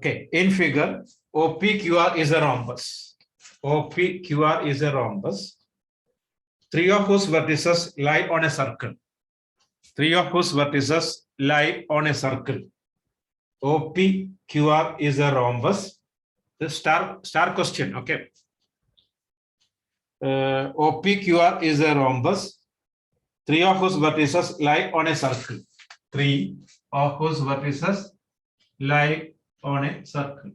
Okay, in figure, OPQR is a rhombus. OPQR is a rhombus. Three of whose vertices lie on a circle. Three of whose vertices lie on a circle. OPQR is a rhombus. The star question, okay. OPQR is a rhombus. Three of whose vertices lie on a circle. Three of whose vertices lie on a circle.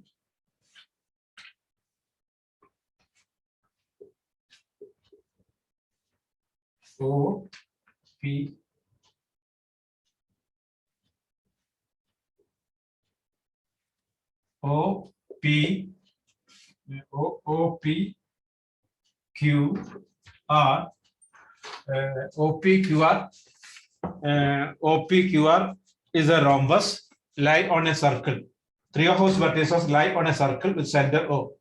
O P O P O P Q R OPQR OPQR is a rhombus lie on a circle. Three of whose vertices lie on a circle with center O.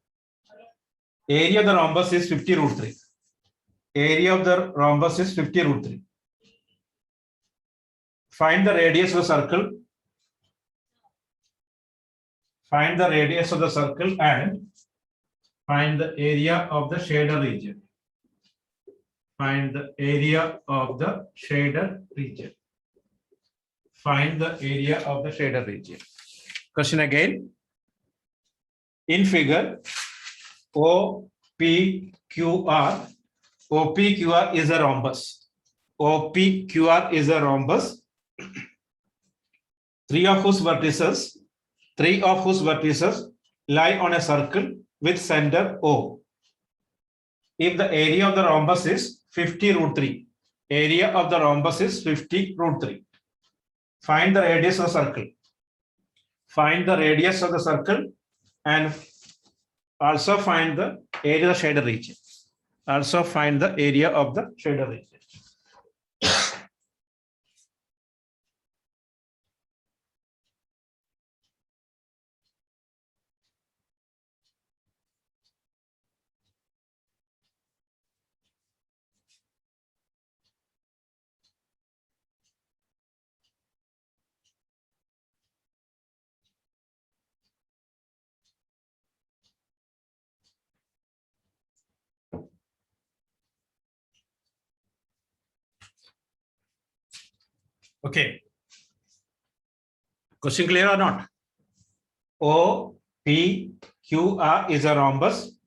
Area of the rhombus is 50 root 3. Area of the rhombus is 50 root 3. Find the radius of the circle. Find the radius of the circle and find the area of the shaded region. Find the area of the shaded region. Find the area of the shaded region. Question again. In figure, OPQR. OPQR is a rhombus. OPQR is a rhombus. Three of whose vertices lie on a circle with center O. If the area of the rhombus is 50 root 3, area of the rhombus is 50 root 3. Find the radius of the circle. Find the radius of the circle and also find the area of the shaded region. Also find the area of the shaded region. Okay. Question clear or not? OPQR is a rhombus.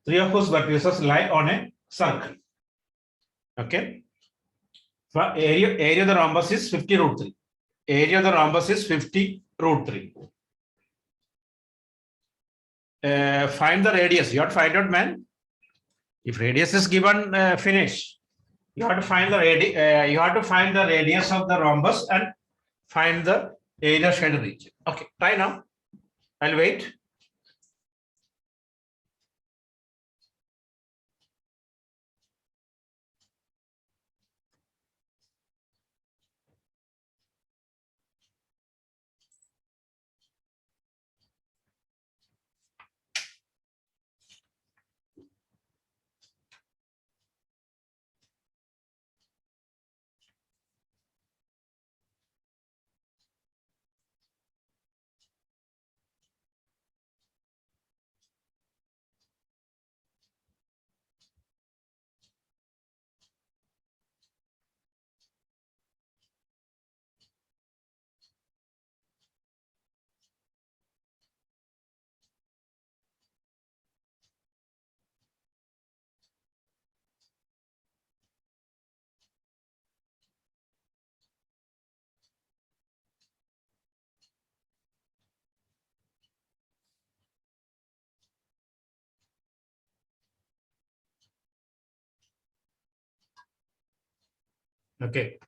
Three of whose vertices lie on a circle. Okay. For area of the rhombus is 50 root 3. Area of the rhombus is 50 root 3. Find the radius. You have to find out, man. If radius is given, finish. You have to find the radius of the rhombus and find the area shaded region. Okay, try now. I'll wait. Okay.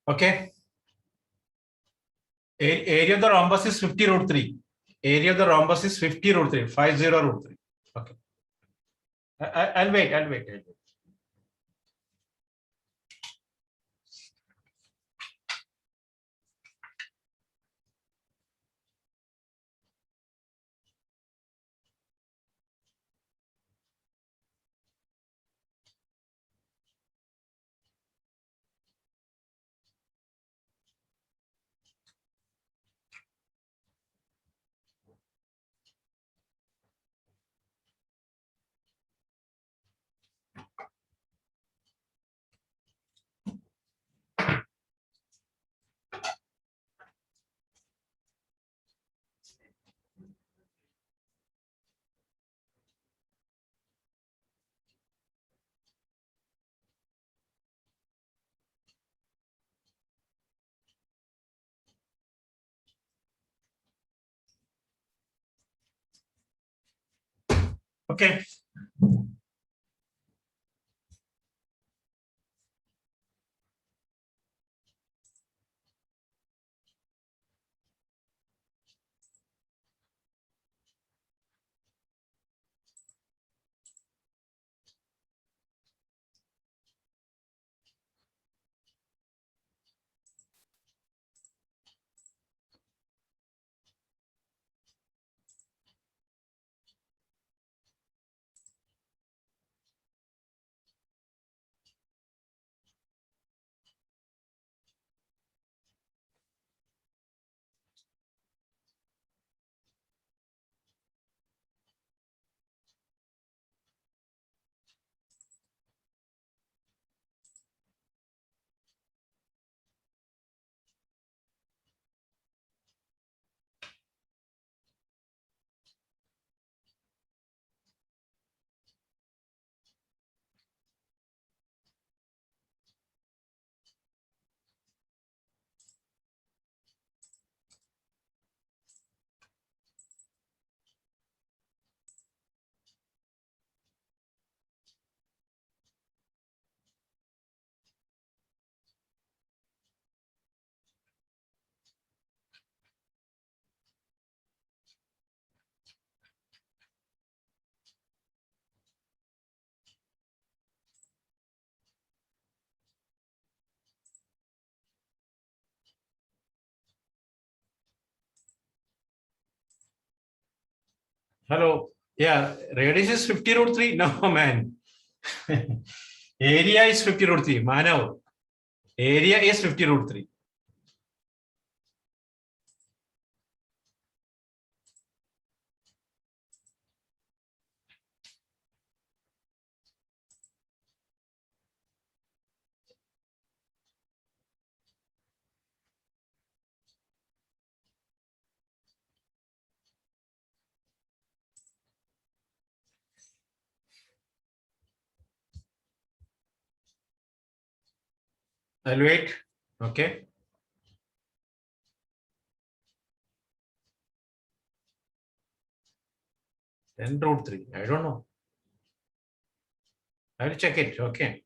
Okay. Area of the rhombus is 50 root 3. Area of the rhombus is 50 root 3. 50 root 3. Okay. I'll wait. I'll wait. Okay. Hello. Yeah. Radius is 50 root 3. No, man. Area is 50 root 3. Manav. Area is 50 root 3. I'll wait. Okay. 10 root 3. I don't know. I'll check it. Okay.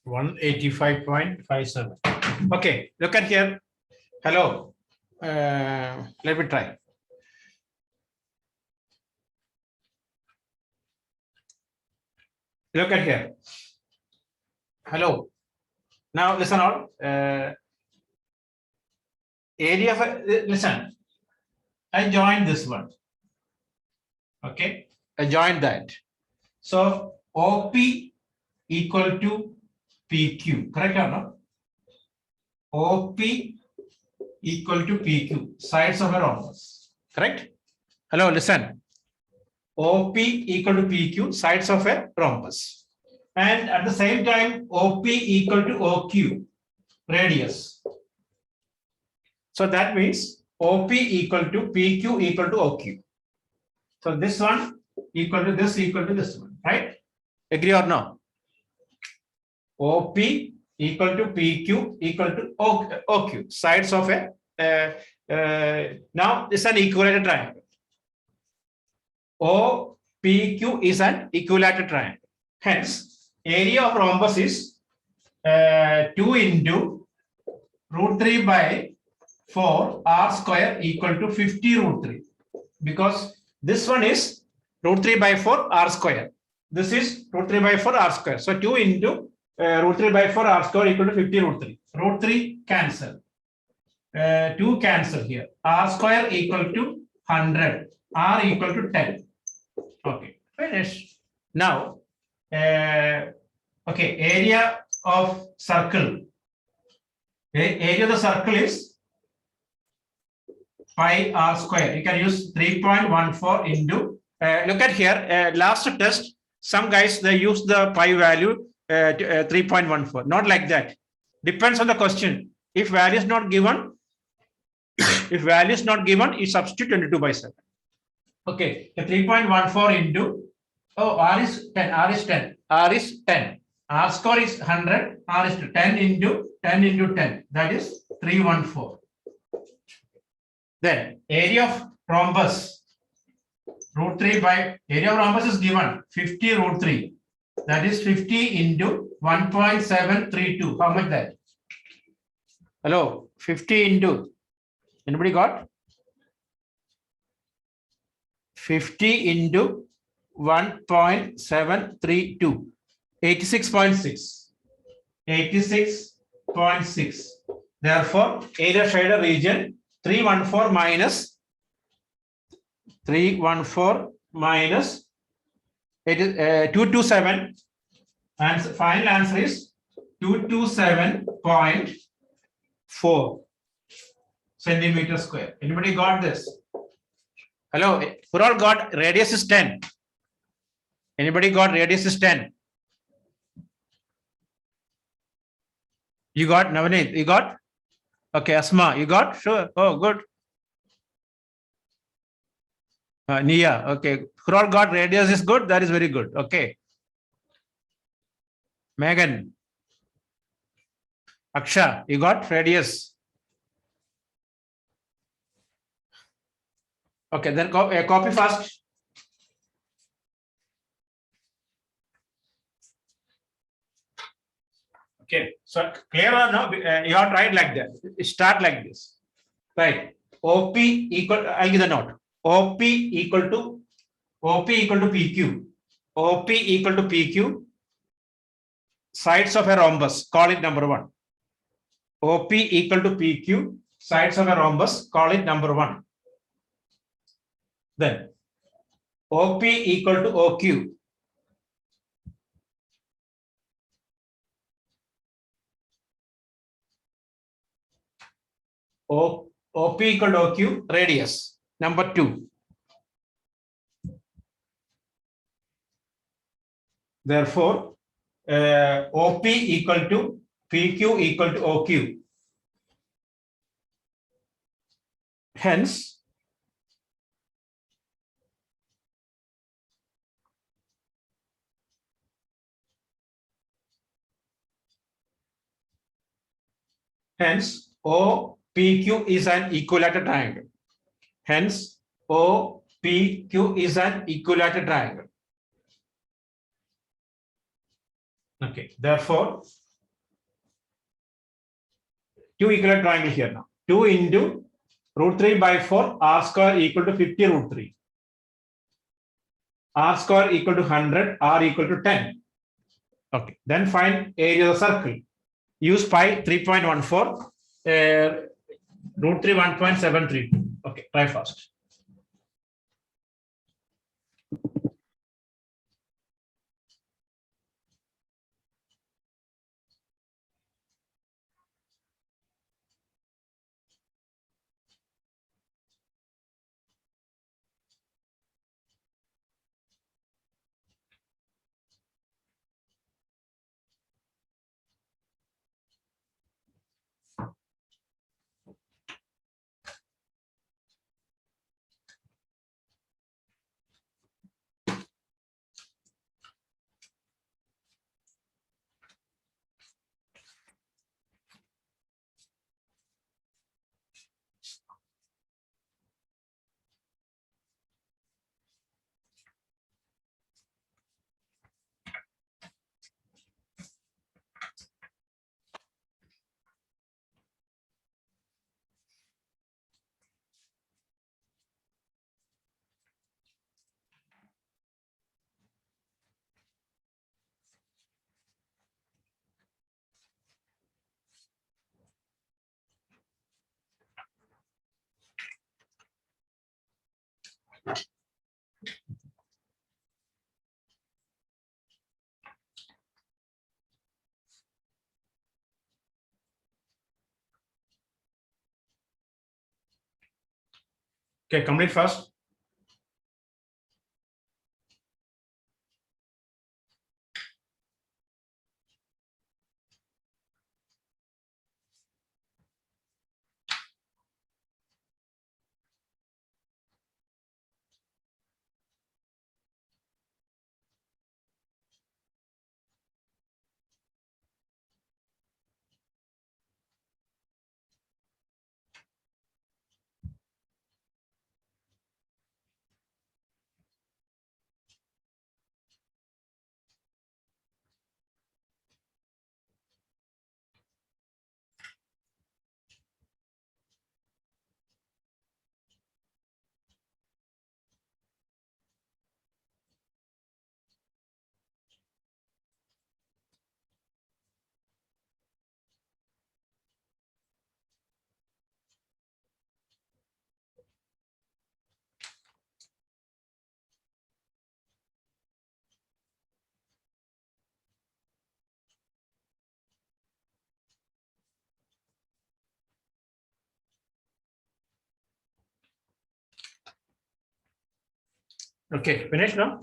One 85.57. Okay. Look at here. Hello. Let me try. Look at here. Hello. Now listen all. Area of listen. I joined this one. Okay, I joined that. So OP equal to PQ. Correct or not? OP equal to PQ. Sides of a rhombus. Correct? Hello, listen. OP equal to PQ. Sides of a rhombus. And at the same time, OP equal to OQ. Radius. So that means OP equal to PQ equal to OQ. So this one equal to this one, right? Agree or no? OP equal to PQ equal to OQ. Sides of a now this is an equilateral triangle. OPQ is an equilateral triangle. Hence, area of rhombus is 2 into root 3 by 4 r square equal to 50 root 3. Because this one is root 3 by 4 r square. This is root 3 by 4 r square. So 2 into root 3 by 4 r square equal to 50 root 3. Root 3 cancel. 2 cancel here. R square equal to 100. R equal to 10. Okay, finish. Now, okay, area of circle. Area of the circle is pi r square. You can use 3.14 into. Look at here. Last test, some guys they use the pi value 3.14. Not like that. Depends on the question. If value is not given, you substitute 22 by 7. Okay, 3.14 into R is 10. R is 10. R is 10. R square is 100. R is 10 into 10. That is 314. Then area of rhombus root 3 by area of rhombus is given 50 root 3. That is 50 into 1.732. How much that? Hello, 50 into. Anybody got? 50 into 1.732. 86.6. 86.6. Therefore, area shaded region 314 minus it is 227, and final answer is 227.4 centimeter square. Anybody got this? Hello, who all got radius is 10? Anybody got radius is 10? You got Navneet? You got? Okay, Asma, you got? Sure. Oh, good. Nia, okay. Who all got radius is good? That is very good. Okay. Megan. Aksha, you got radius? Okay, then copy fast. Okay, so clear or no? You have tried like that. Start like this. Right. OP equal, I'll give the note. OP equal to PQ. OP equal to PQ. Sides of a rhombus. Call it number 1. OP equal to PQ. Sides of a rhombus. Call it number 1. Then OP equal to OQ. OP equal to OQ, radius. Number 2. Therefore, OP equal to PQ equal to OQ. Hence, OPQ is an equilateral triangle. Hence, OPQ is an equilateral triangle. Okay, therefore, 2 equilateral triangle here now. 2 into root 3 by 4 r square equal to 50 root 3. R square equal to 100, R equal to 10. Okay, then find area of the circle. use pi 3.14, root 3 1.732. Okay, try fast. Okay, complete fast. Okay, finish now.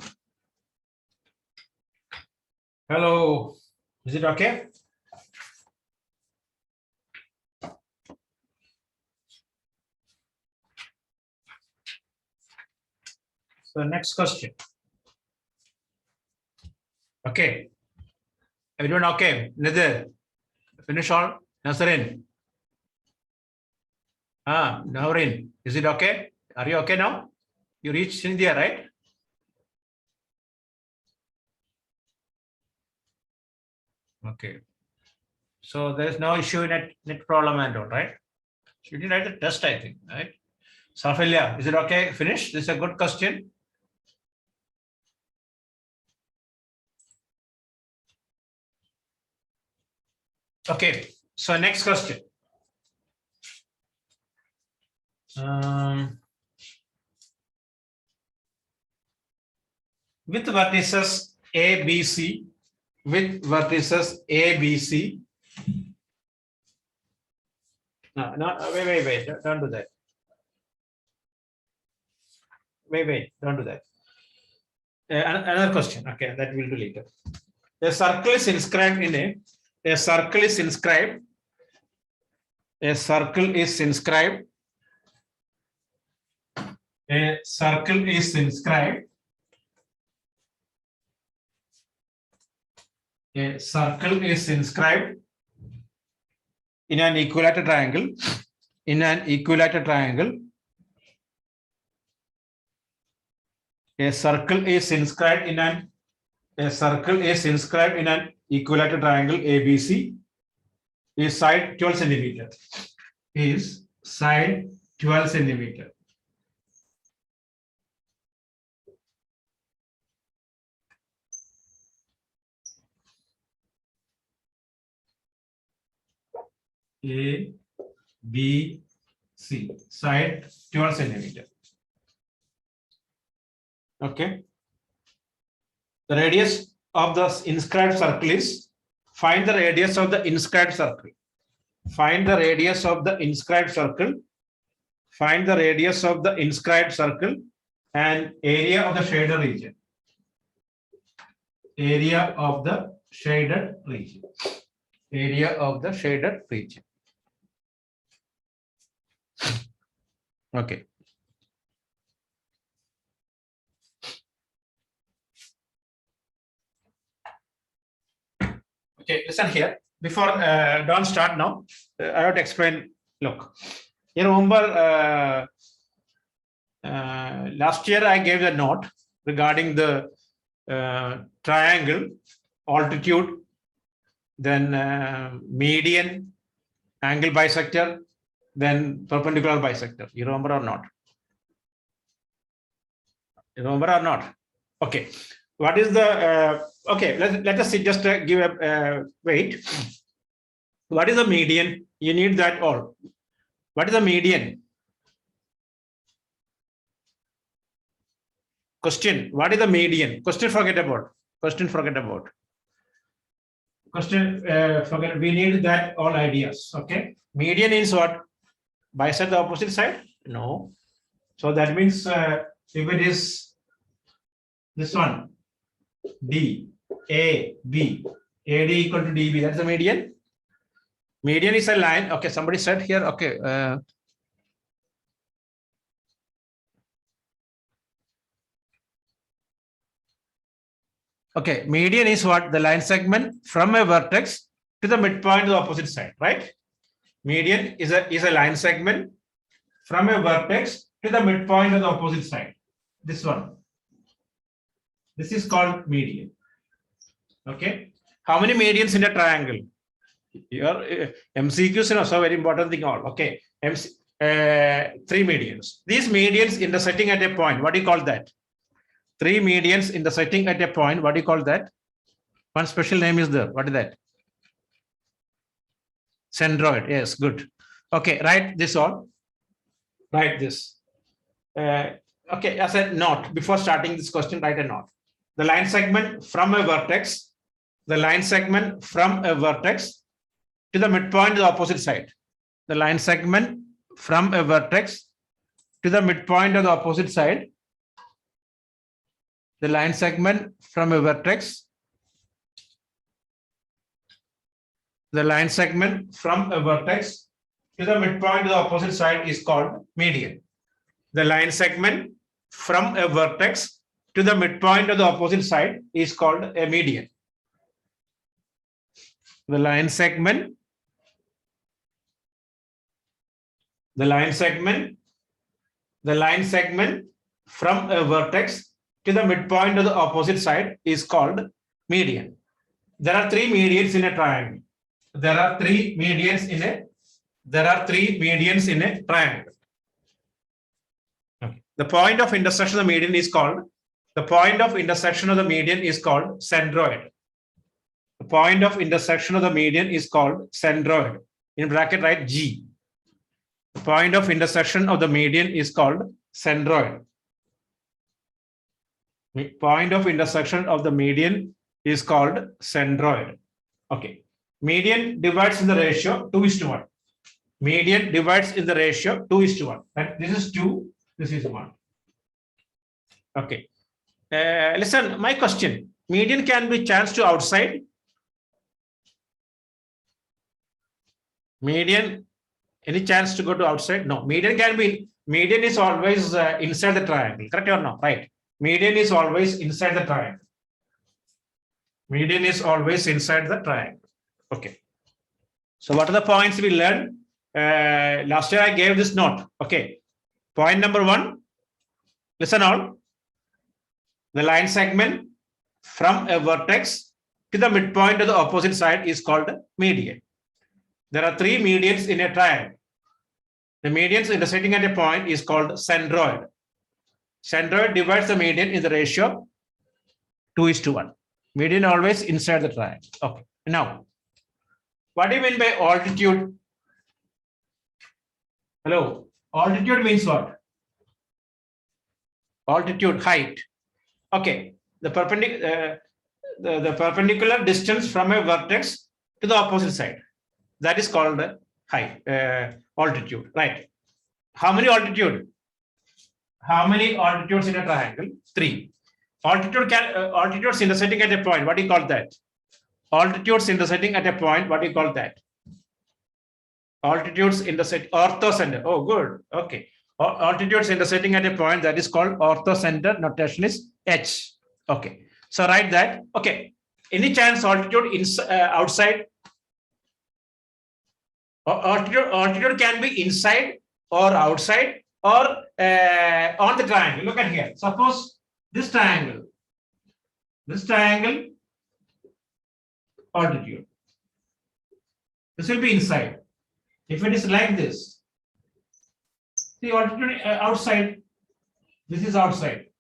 Hello, is it okay? So next question. Okay, everyone okay? Nidhi, finish all. Nasrin, Naurin, is it okay? Are you okay now? You reached India, right? Okay. So there's no issue in net problem and all, right? You didn't write the test, I think, right? Safilia, is it okay? Finish. This is a good question. Okay. So next question. With vertices A, B, C, with vertices A, B, C. No, wait. Don't do that. Wait, don't do that. Another question. Okay, that we'll do later. A circle is inscribed in a circle is inscribed. A circle is inscribed. A circle is inscribed. A circle is inscribed in an equilateral triangle. In an equilateral triangle. A circle is inscribed in an equilateral triangle ABC. Is side 12 centimeter. Is side 12 centimeter. A, B, C. Side 12 centimeter. Okay. The radius of the inscribed circle is, find the radius of the inscribed circle. Find the radius of the inscribed circle. Find the radius of the inscribed circle and area of the shaded region. Area of the shaded region. Area of the shaded region. Okay. Okay, listen here. Before don't start now, I have to explain. Look, you remember last year I gave a note regarding the triangle, altitude, then median, angle bisector, then perpendicular bisector. You remember or not? You remember or not? Okay. What is the okay? Let us see. Just give a wait. What is the median? You need that all. What is the median? Question. What is the median? Question. Forget about. Question. Forget about. Question. Forget. We need that all ideas. Okay. Median is what? Bisect the opposite side? No. So that means if it is this one. D, A, B, AD equal to DB. That's the median. Median is a line. Okay, somebody said here. Okay. Okay, median is what? The line segment from a vertex to the midpoint of the opposite side, right? Median is a line segment from a vertex to the midpoint of the opposite side. This one. This is called median. Okay. How many medians in a triangle? Your MCQs is also very important thing. All okay. 3 medians. These medians intersecting at a point. What do you call that? 3 medians intersecting at a point. What do you call that? One special name is there. What is that? Centroid. Yes, good. Okay, write this all. Write this. Okay, as a note before starting this question, write a note. The line segment from a vertex, the line segment from a vertex to the midpoint of the opposite side. The line segment from a vertex to the midpoint of the opposite side. The line segment from a vertex. The line segment from a vertex to the midpoint of the opposite side is called median. The line segment from a vertex to the midpoint of the opposite side is called a median. The line segment from a vertex to the midpoint of the opposite side is called median. There are 3 medians in a triangle. There are 3 medians in a triangle. Okay. The point of intersection of the median is called centroid. The point of intersection of the median is called centroid. In bracket, write G. The point of intersection of the median is called centroid. Point of intersection of the median is called centroid. Okay. Median divides in the ratio 2:1. Median divides in the ratio 2:1. And this is 2, this is 1. Okay. Listen, my question. Median can be changed to outside. Median, any chance to go to outside? No. Median is always inside the triangle. Correct or no? Right. Median is always inside the triangle. Median is always inside the triangle. Okay. So what are the points we learned? Last year I gave this note. Okay. Point number 1. Listen all. The line segment from a vertex to the midpoint of the opposite side is called median. There are 3 medians in a triangle. The medians intersecting at a point is called centroid. Centroid divides the median in the ratio 2:1. Median always inside the triangle. Okay. Now, what do you mean by altitude? Hello. Altitude means what? Altitude, height. Okay. The perpendicular distance from a vertex to the opposite side. That is called height, altitude, right? How many altitude? How many altitudes in a triangle? 3. Altitudes intersecting at a point. What do you call that? Altitudes intersecting at a point. What do you call that? Altitudes intersect orthocenter. Oh, good. Okay. Altitudes intersecting at a point, that is called orthocenter. Notation is H. Okay. So write that. Okay. Any chance altitude outside? Altitude can be inside or outside or on the triangle. Look at here. Suppose this triangle, altitude. This will be inside. If it is like this, the altitude outside, this is outside.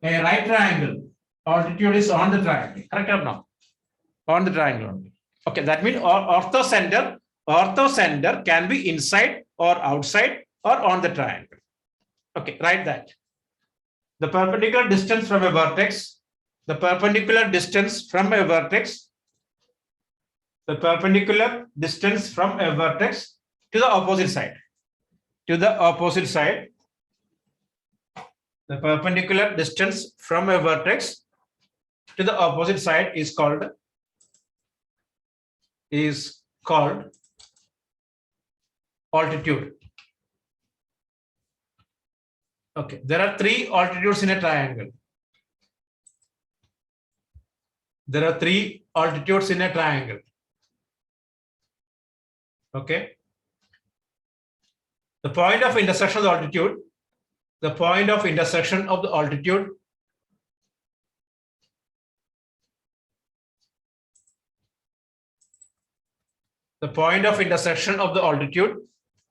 A right triangle, altitude is on the triangle. Correct or no? On the triangle only. Okay, that means orthocenter can be inside or outside or on the triangle. Okay, write that. The perpendicular distance from a vertex, the perpendicular distance from a vertex to the opposite side. The perpendicular distance from a vertex to the opposite side is called altitude. Okay, there are 3 altitudes in a triangle. Okay. The point of intersection of the altitude. The point of intersection of the altitude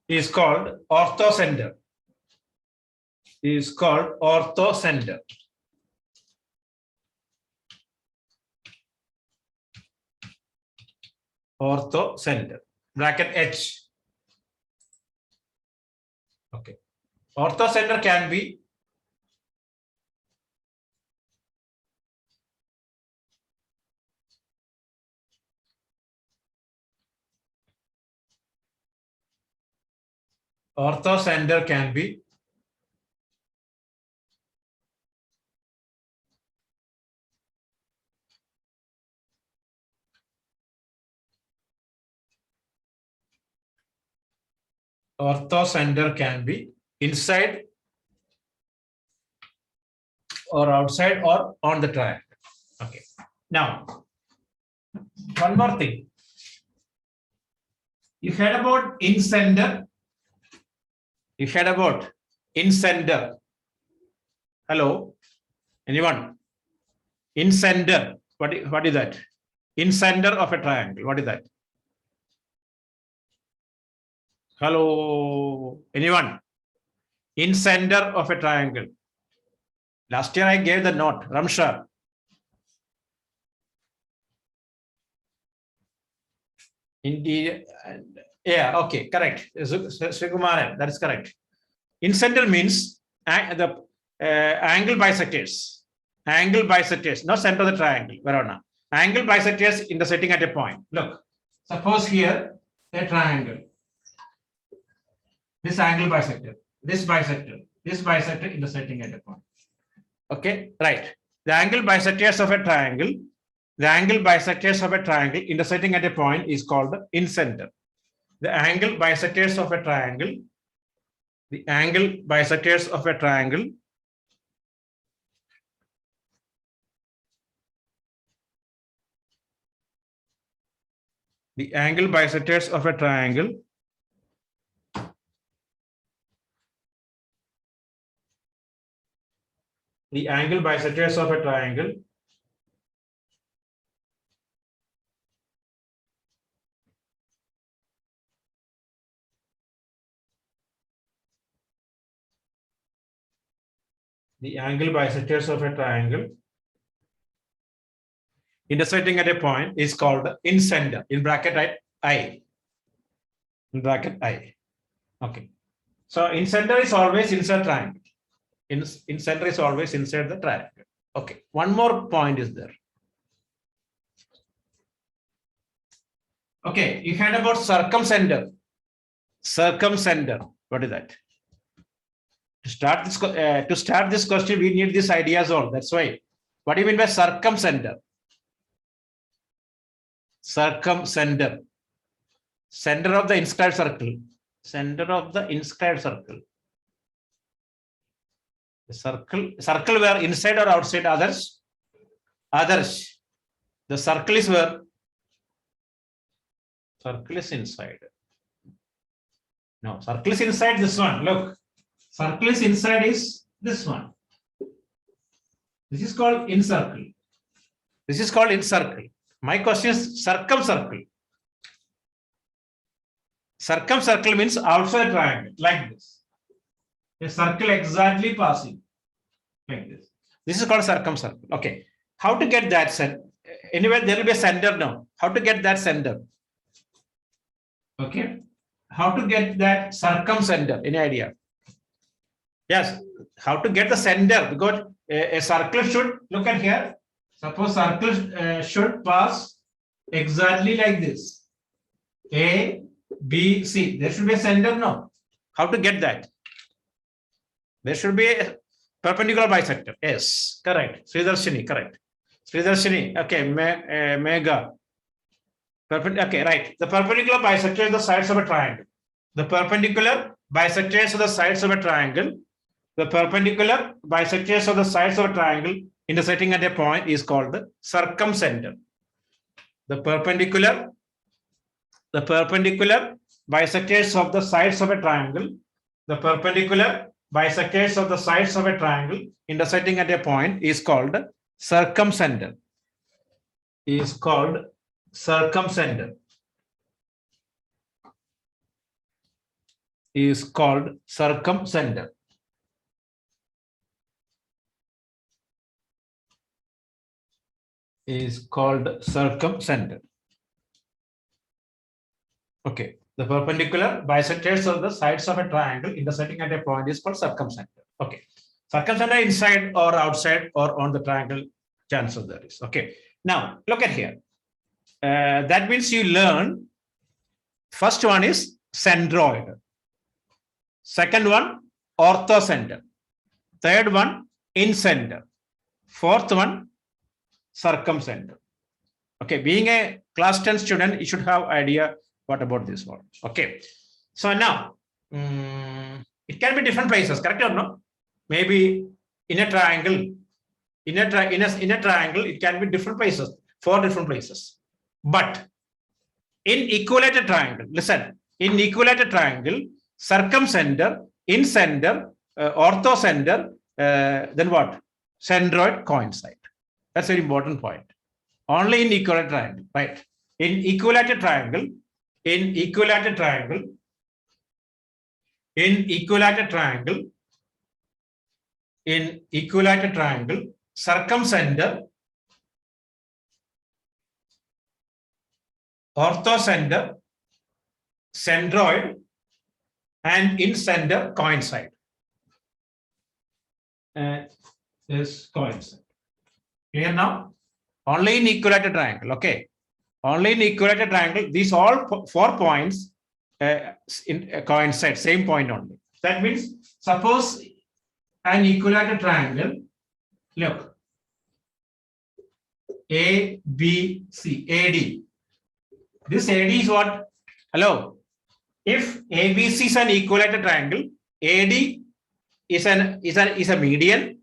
is called orthocenter. Orthocenter. Bracket H. Okay. Orthocenter can be inside or outside or on the triangle. Okay. Now, one more thing. You heard about incenter. Hello? Anyone? Incenter. What is that? Incenter of a triangle. What is that? Hello? Anyone? Incenter of a triangle. Last year I gave the note. Ramshar. Indeed. Yeah, okay, correct. Srikumaran, that is correct. Incenter means the angle bisectors. Not center of the triangle. Verona. Angle bisectors intersecting at a point. Look, suppose here a triangle. This angle bisector, this bisector intersecting at a point. Okay, right. The angle bisectors of a triangle intersecting at a point is called the incenter. The angle bisectors of a triangle intersecting at a point is called incenter. In bracket I. Okay. So in center is always inside triangle. In center is always inside the triangle. Okay, one more point is there. Okay, you heard about circumcenter. Circumcenter, what is that? To start this question, we need this ideas all. That's why. What do you mean by circumcenter? Circumcenter. Center of the inscribed circle. Center of the inscribed circle. The circle where inside or outside others? Others. The circle is where? Circle is inside. No, circle is inside this one. Look, circle is inside is this one. This is called incircle. This is called incircle. My question is circumcircle. Circumcircle means outside triangle, like this. A circle exactly passing, like this. This is called circumcircle. Okay. How to get that center? Anyway, there will be a center now. How to get that center? Okay. How to get that circumcenter? Any idea? Yes. How to get the center? Because a circle should, look at here. Suppose circle should pass exactly like this. A, B, C. There should be a center now. How to get that? There should be a perpendicular bisector. Yes, correct. Sridarshini, correct. Sridarshini, okay. Mega. Okay, right. The perpendicular bisector is the sides of a triangle. The perpendicular bisectors of the sides of a triangle. The perpendicular bisectors of the sides of a triangle intersecting at a point is called the circumcenter. The perpendicular bisectors of the sides of a triangle. The perpendicular bisectors of the sides of a triangle intersecting at a point is called circumcenter. Is called circumcenter. Is called circumcenter. Is called circumcenter. Okay. The perpendicular bisectors of the sides of a triangle intersecting at a point is called circumcenter. Okay. Circumcenter inside or outside or on the triangle, chance of there is. Okay. Now look at here. That means you learn. First one is centroid. Second one, orthocenter. Third one, incenter. Fourth one, circumcenter. Okay, being a class 10 student, you should have idea what about this one. Okay, so now it can be different places, correct or no? Maybe in a triangle, in a triangle, it can be different places, 4 different places. But in equilateral triangle, listen, in equilateral triangle, circumcenter, incenter, orthocenter, then what? Centroid coincide. That's a very important point. Only in equilateral triangle, right? In equilateral triangle, circumcenter, orthocenter, centroid, and incenter coincide. Is coincide. Clear now? Only in equilateral triangle. Okay. Only in equilateral triangle, these all 4 points coincide, same point only. That means, suppose an equilateral triangle, look, A, B, C, AD. This AD is what? Hello. If ABC is an equilateral triangle, AD is a median,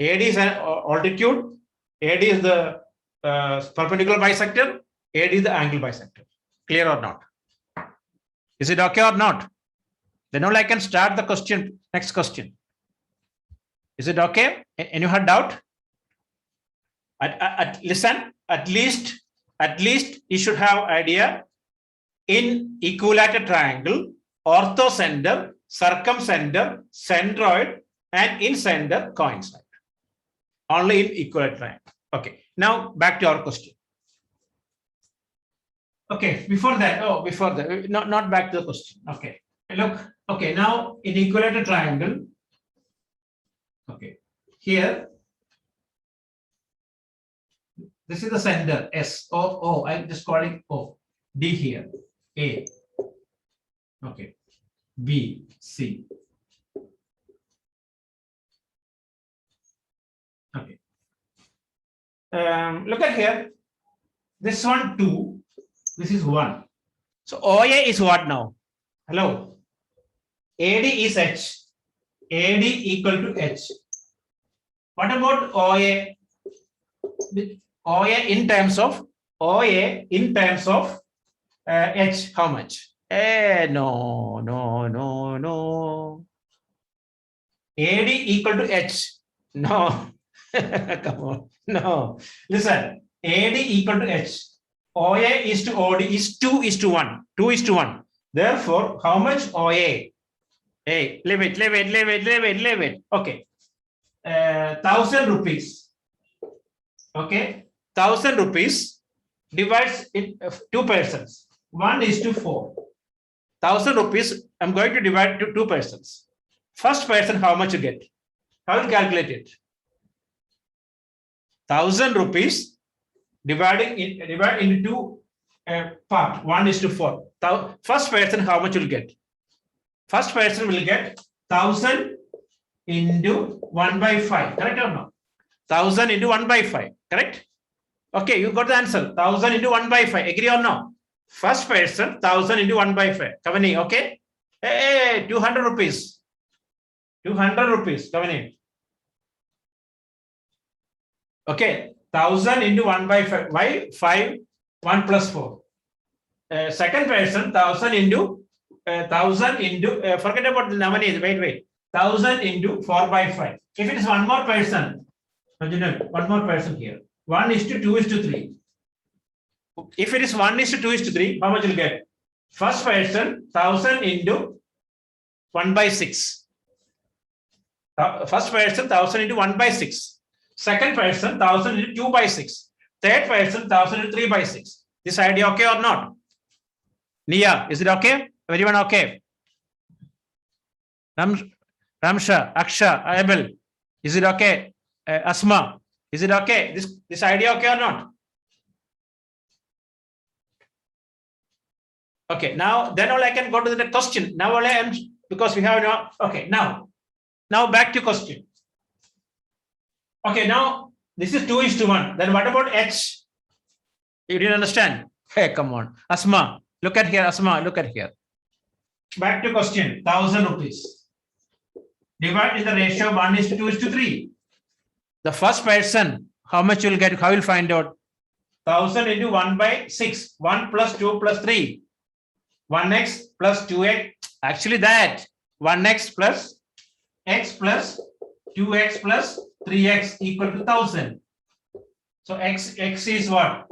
AD is an altitude, AD is the perpendicular bisector, AD is the angle bisector. Clear or not? Is it okay or not? Then only I can start the question. Next question. Is it okay? Any had doubt? Listen. At least you should have idea. In equilateral triangle, orthocenter, circumcenter, centroid, and incenter coincide. Only in equilateral triangle. Okay. Now back to our question. Okay, before that, not back to the question. Okay. Look, okay, now in equilateral triangle, okay, here, this is the center, S, O, I'm just calling O, D here, A, okay, B, C. Okay. Look at here, this one 2, this is 1. So OA is what now? Hello. AD is H. AD equal to H. What about OA? OA in terms of H, how much? No. AD equal to H. No. Come on. No. Listen. AD equal to H. OA is to OD is 2:1. 2:1. Therefore, how much OA? Hey, leave it. Okay. 1,000 rupees. Okay. 1,000 rupees divides in 2 persons. 1:4. 1,000 rupees, I'm going to divide to 2 persons. First person, how much you get? How will calculate it? 1,000 rupees divide into 2 part. 1:4. First person, how much will get? First person will get 1,000 into 1/5. Correct or no? 1,000 into 1/5. Correct? Okay, you got the answer. 1,000 into 1/5. Agree or no? First person, 1,000 into 1/5. Kavani, okay? Hey, 200 rupees. 200 rupees. Kavani. Okay, 1,000 into 1/5. Why? 5, 1 plus 4. Second person, 1,000 into forget about the number. Wait. 1,000 into 4/5. If it is one more person, one more person here. 1:2:3. If it is 1:2:3, how much will get? First person, 1,000 into 1/6. First person, 1,000 into 1/6. Second person, 1,000 into 2/6. Third person, 1,000 into 3/6. This idea okay or not? Nia, is it okay? Everyone okay? Ramsha, Aksha, Abel, is it okay? Asma, is it okay? This idea okay or not? Okay, now then all I can go to the question. Now all I am, because we have now. Okay, now back to question. Okay, now this is 2:1. Then what about H? You didn't understand? Hey, come on, Asma, look at here. Asma, look at here. Back to question. 1,000 rupees. Divide in the ratio 1:2:3. The first person, how much you'll get? How will find out? 1,000 into 1/6. 1 plus 2 plus 3. 1x plus 2x. Actually, that 1x plus x plus 2x plus 3x equal to 1,000. So x is what?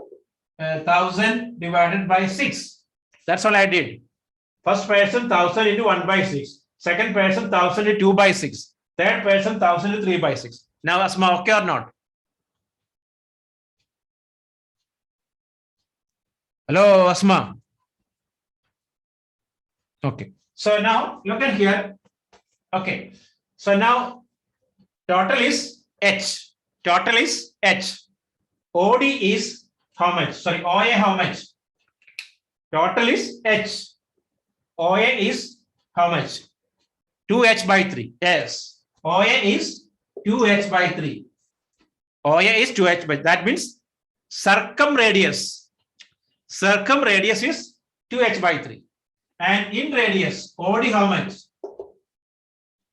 1,000 divided by 6. That's all I did. First person 1,000 into 1/6. Second person 1,000 into 2/6. Third person 1,000 into 3/6. Now Asma, okay or not? Hello, Asma. Okay. So now look at here. Okay. So now total is H. Total is H. OD is how much? Sorry, OA how much? Total is H. OA is how much? 2h/3. Yes. OA is 2h/3. OA is 2h/3. That means circumradius. Circumradius is 2h/3. And in radius, OD how much?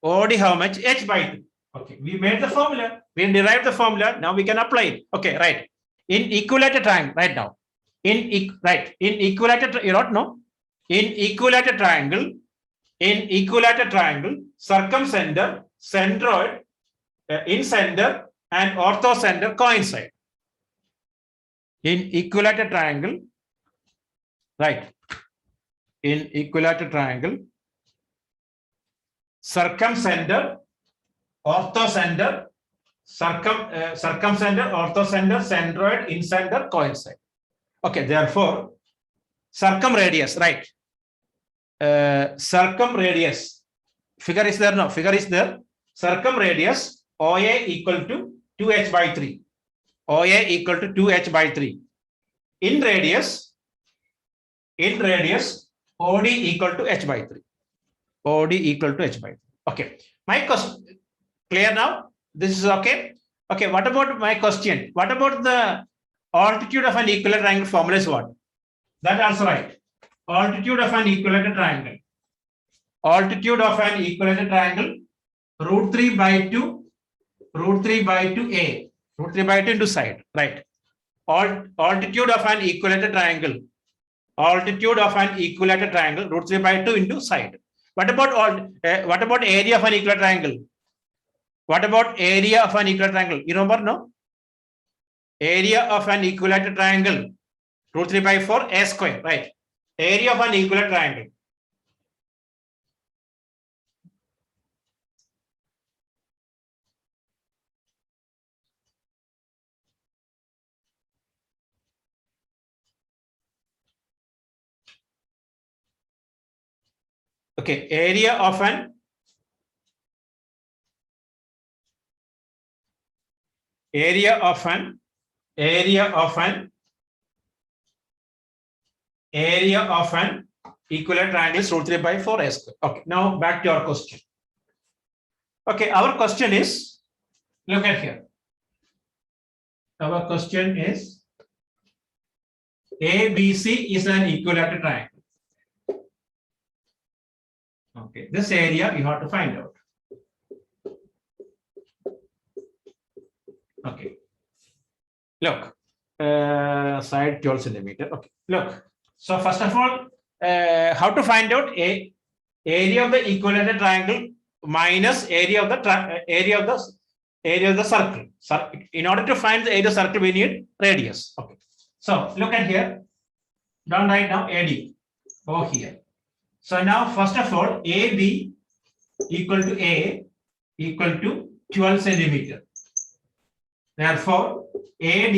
OD how much? h/3. Okay, we made the formula. We derived the formula. Now we can apply it. Okay, right. In equilateral triangle, right now. In equilateral, you don't know. In equilateral triangle, circumcenter, centroid, incenter, and orthocenter coincide. In equilateral triangle, right? In equilateral triangle, circumcenter, orthocenter, circumcenter, orthocenter, centroid, incenter coincide. Okay, therefore, circumradius, right? circumradius. Figure is there? No, figure is there. Circumradius OA equal to 2h by 3. OA equal to 2h by 3. In radius OD equal to h by 3. OD equal to h by 3. Okay. My question clear now? This is okay. Okay. What about my question? What about the altitude of an equilateral triangle formula is what? That also right. Altitude of an equilateral triangle. Altitude of an equilateral triangle root 3 by 2 a. Root 3 by 2 into side. Right. Altitude of an equilateral triangle. Altitude of an equilateral triangle root 3 by 2 into side. What about area of an equilateral triangle? What about area of an equilateral triangle? You remember, no? Area of an equilateral triangle root 3 by 4 a square, right? Area of an equilateral triangle. Okay, area of an equilateral triangle is root 3 by 4 a square. Okay, now back to our question. Okay, our question is, look at here. Our question is ABC is an equilateral triangle. Okay, this area you have to find out. Okay, look, side 12 centimeter. Okay, look. So first of all, how to find out area of the equilateral triangle minus area of the circle. So in order to find the area of the circle, we need radius. Okay. So look at here. Don't write now AD. Oh, here. So now first of all, AB equal to A equal to 12 centimeter. Therefore, AD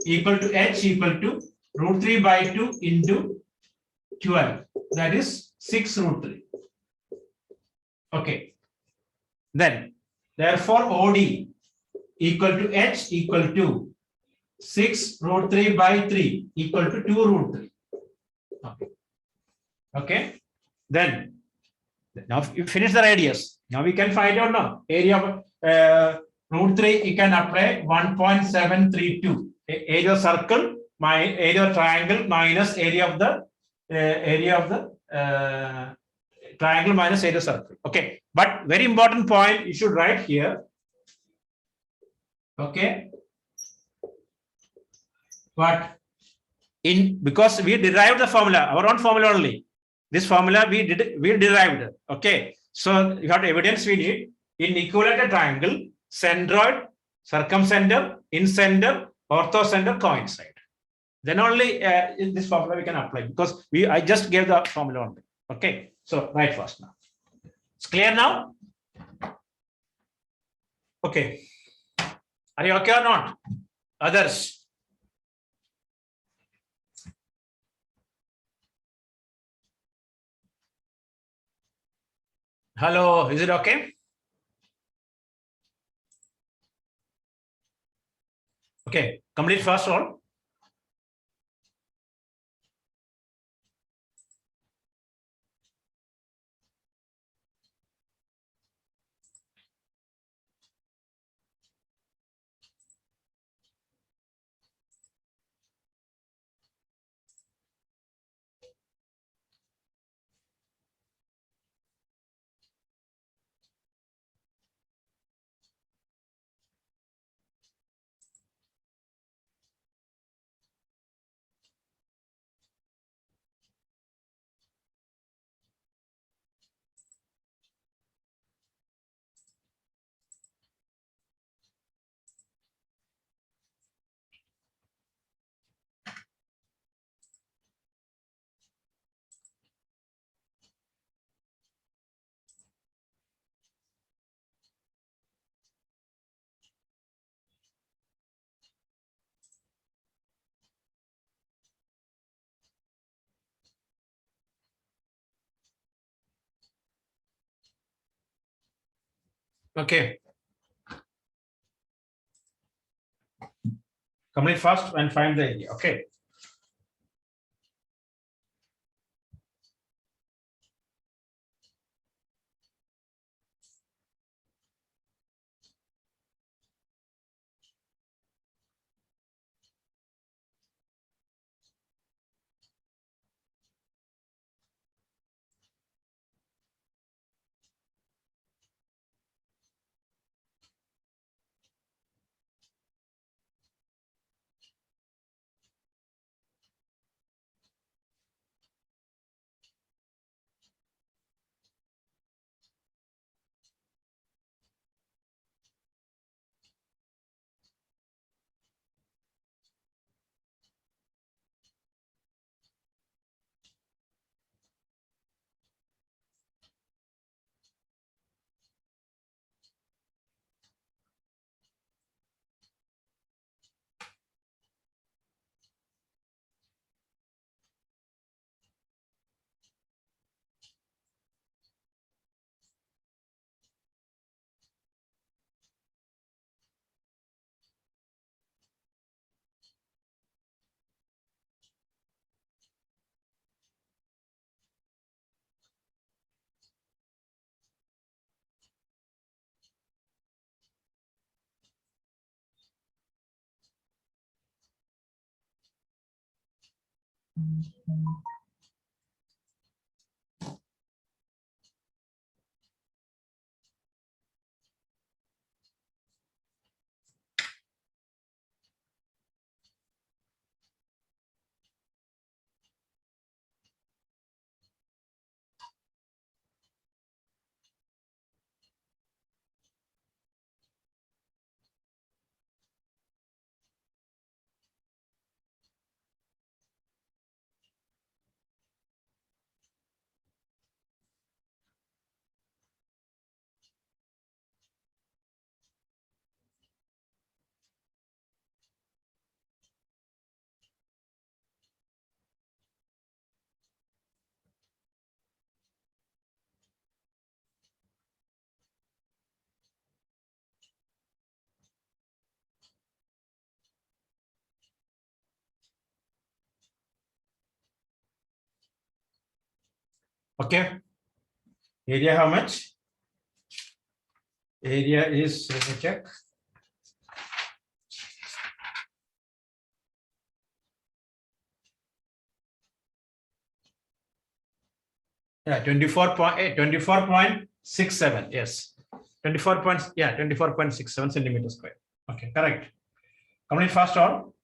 equal to H equal to root 3 by 2 into 12. That is 6 root 3. Okay. Then, therefore, OD equal to H equal to 6 root 3 by 3 equal to 2 root 3. Okay. Okay. Then, now you finish the radius. Now we can find out now area of root 3. You can apply 1.732. Area of circle, my area of triangle minus area of the triangle minus area of circle. Okay. But very important point you should write here. Okay. What? Because we derived the formula, our own formula only. This formula we derived. Okay. So you have the evidence we need in equilateral triangle, centroid, circumcenter, incenter, orthocenter coincide. Then only in this formula we can apply, because I just gave the formula only. Okay. So write first now. It's clear now? Okay. Are you okay or not? Others? Hello, is it okay? Okay, complete first all. Okay. Complete first and find the area. Okay. Okay. Area how much? Area is, let me check. Yeah, 24.67. Yes. 24 points. Yeah, 24.67 centimeters square. Okay, correct. Complete fast all.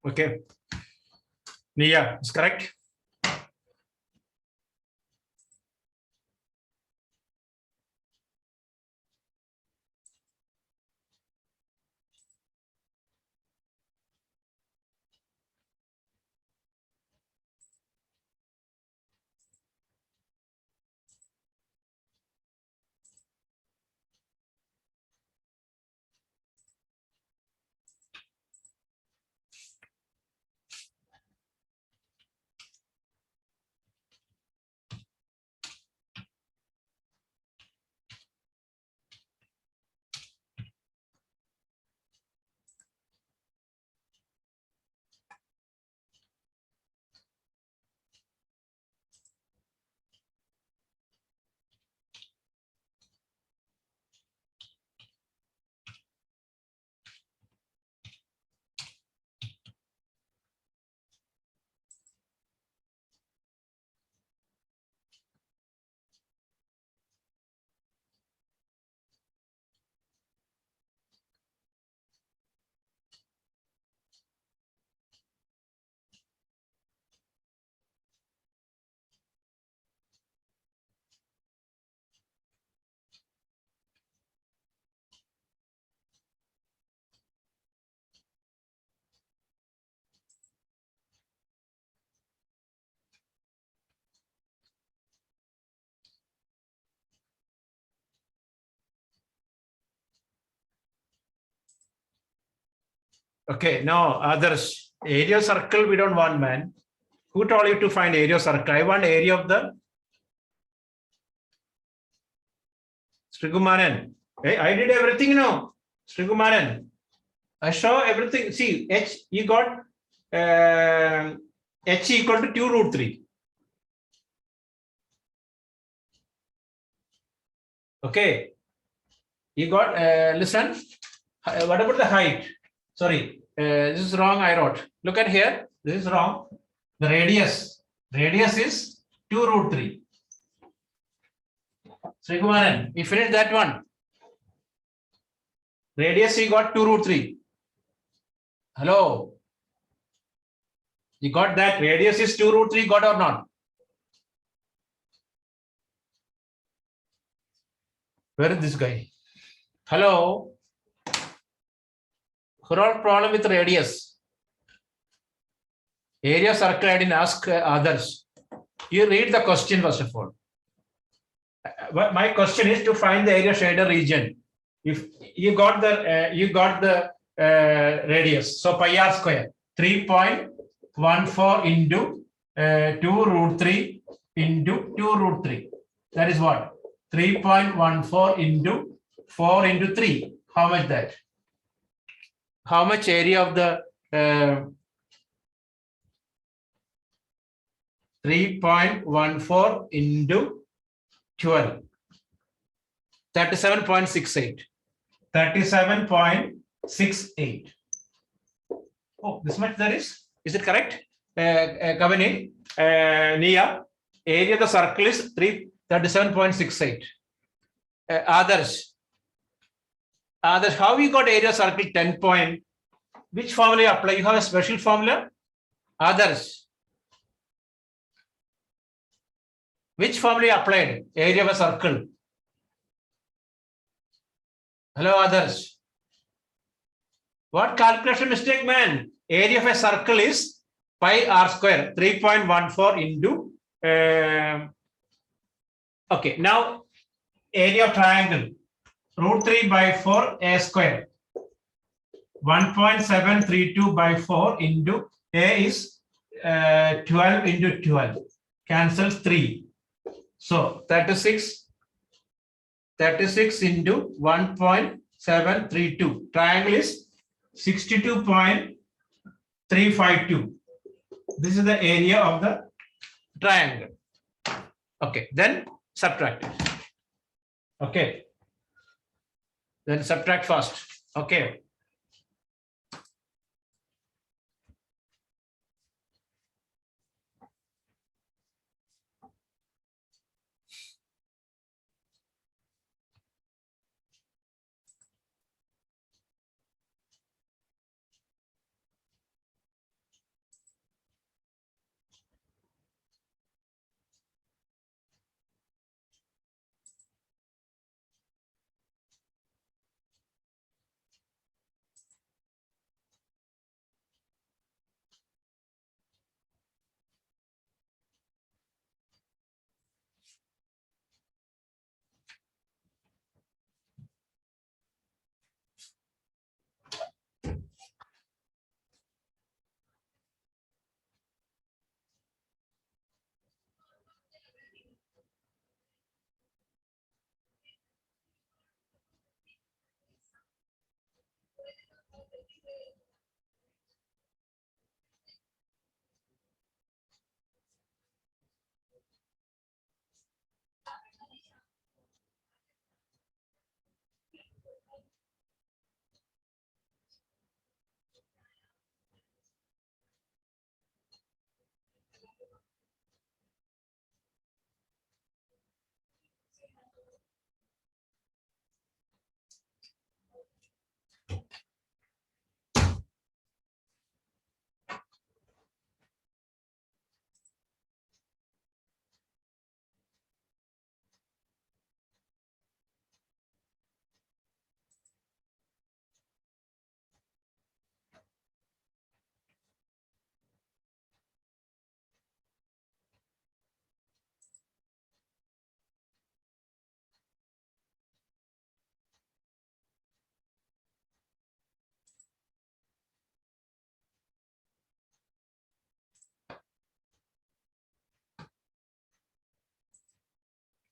Okay. Yeah, it's correct. Okay, no, others. Area of circle, we don't want, man. Who told you to find area of circle? I want area of the Srikumaran. Hey, I did everything, no? Srikumaran. I show everything. See, H, you got H equal to 2 root 3. Okay. You got, listen, what about the height? Sorry, this is wrong. I wrote. Look at here. This is wrong. The radius. Radius is 2 root 3. Srikumaran, we finished that one. Radius, you got 2 root 3. Hello. You got that? Radius is 2 root 3. Got or not? Where is this guy? Hello. What problem with radius? Area circle, I didn't ask others. You read the question first of all. My question is to find the area shader region. If you got the radius, so pi r square 3.14 into 2 root 3 into 2 root 3. That is what? 3.14 into 4 into 3. How much that? How much area of the 3.14 into 12? 37.68. 37.68. Oh, this much there is? Is it correct? Kavani, Nia, area of the circle is 37.68. Others, how you got area circle 10 point? Which formula you apply? You have a special formula? Others. Which formula you applied? Area of a circle. Hello, others. What calculation mistake, man? Area of a circle is pi r square, 3.14 into. Okay, now area of triangle, root 3 by 4 a square. 1.732 by 4 into a is 12 into 12. Cancels 3. So 36 into 1.732. Triangle is 62.352. This is the area of the triangle. Okay, then subtract it. Okay. Then subtract first. Okay.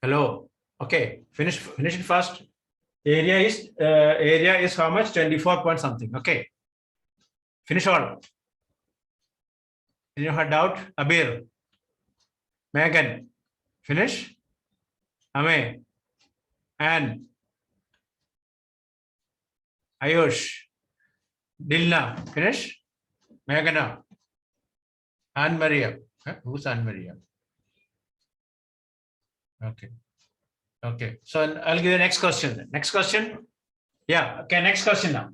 Hello. Okay. Finish it fast. Area is how much? 24 point something. Okay. Finish all. You had doubt? Abir. Megan. Finish. Ame. Anne. Ayush. Dilna. Finish. Meghana. Anne Maria. Huh? Who's Anne Maria? Okay. Okay. So I'll give you the next question. Next question. Yeah. Okay. Next question now.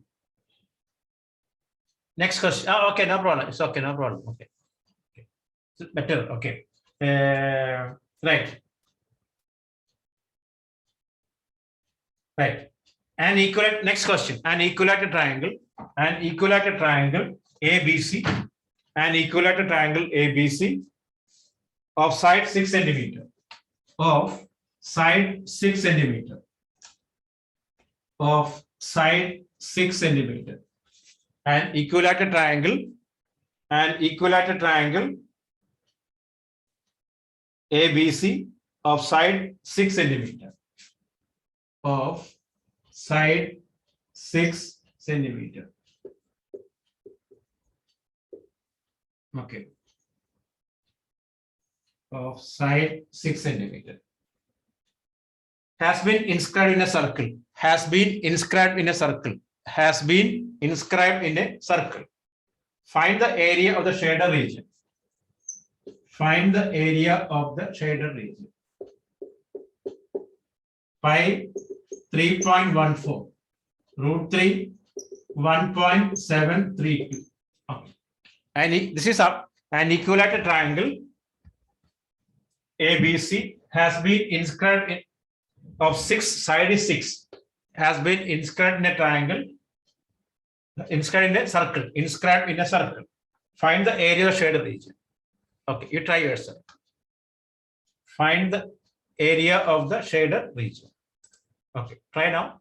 Next question. Oh, okay. No problem. It's okay. No problem. Okay. Okay. Better. Okay. Right. Right. An equilateral. Next question. An equilateral triangle. An equilateral triangle ABC. An equilateral triangle ABC of side 6 centimeter. Of side 6 centimeter. Of side 6 centimeter. An equilateral triangle. An equilateral triangle ABC of side 6 centimeter. Of side 6 centimeter. Okay. Of side 6 centimeter. Has been inscribed in a circle. Has been inscribed in a circle. Has been inscribed in a circle. Find the area of the shader region. Find the area of the shader region. Pi 3.14. Root 3 1.732. Okay. And this is an equilateral triangle ABC has been inscribed in of 6, side is 6, has been inscribed in a triangle, inscribed in a circle, inscribed in a circle. Find the area of shader region. Okay, you try yourself. Find the area of the shader region. Okay, try now.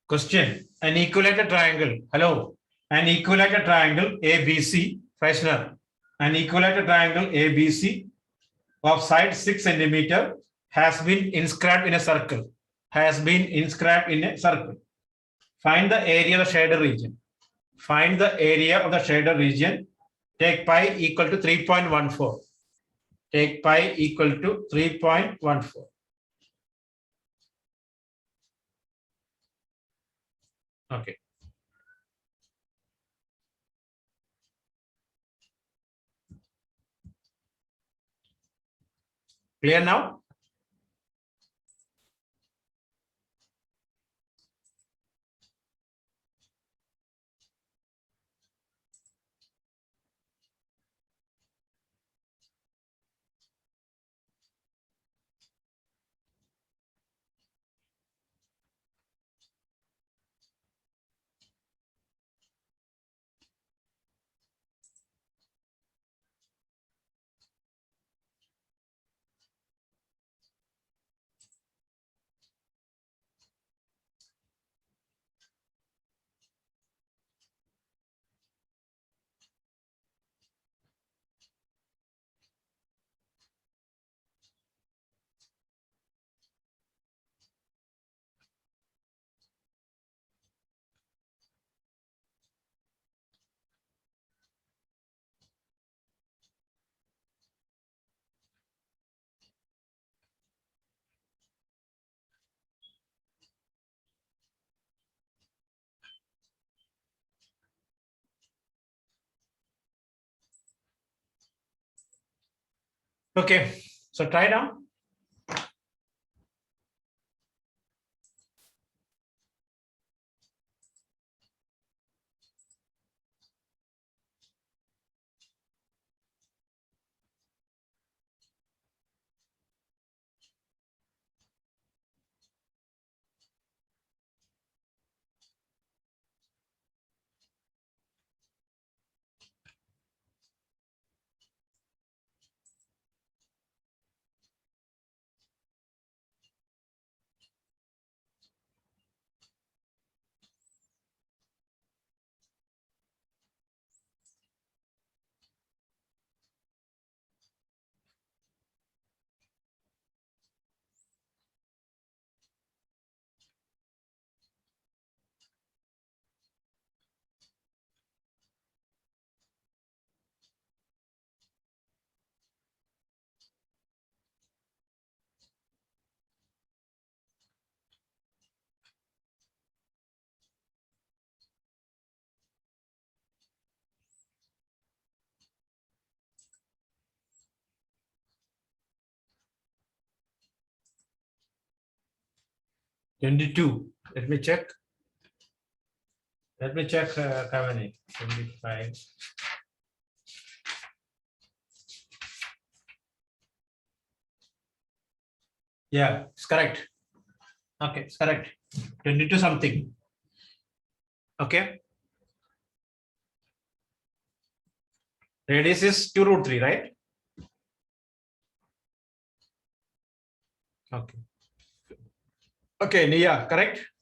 Question. An equilateral triangle. Hello. An equilateral triangle ABC. Freshener. An equilateral triangle ABC of side 6 centimeter has been inscribed in a circle. Has been inscribed in a circle. Find the area of the shader region. Find the area of the shader region. Take pi equal to 3.14. Take pi equal to 3.14. Okay. Clear now? Okay, so try now. $22. Let me check. Let me check, Kavani. 25. Yeah, it's correct. Okay, it's correct. 22 something. Okay. Radius is 2 root 3, right? Okay. Okay, Nia, correct?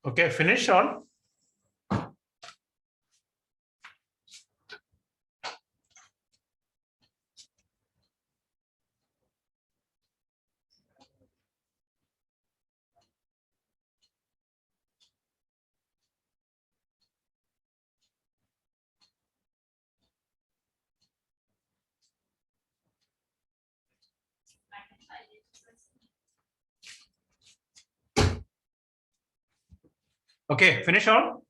Okay, finish all. Okay, finish all.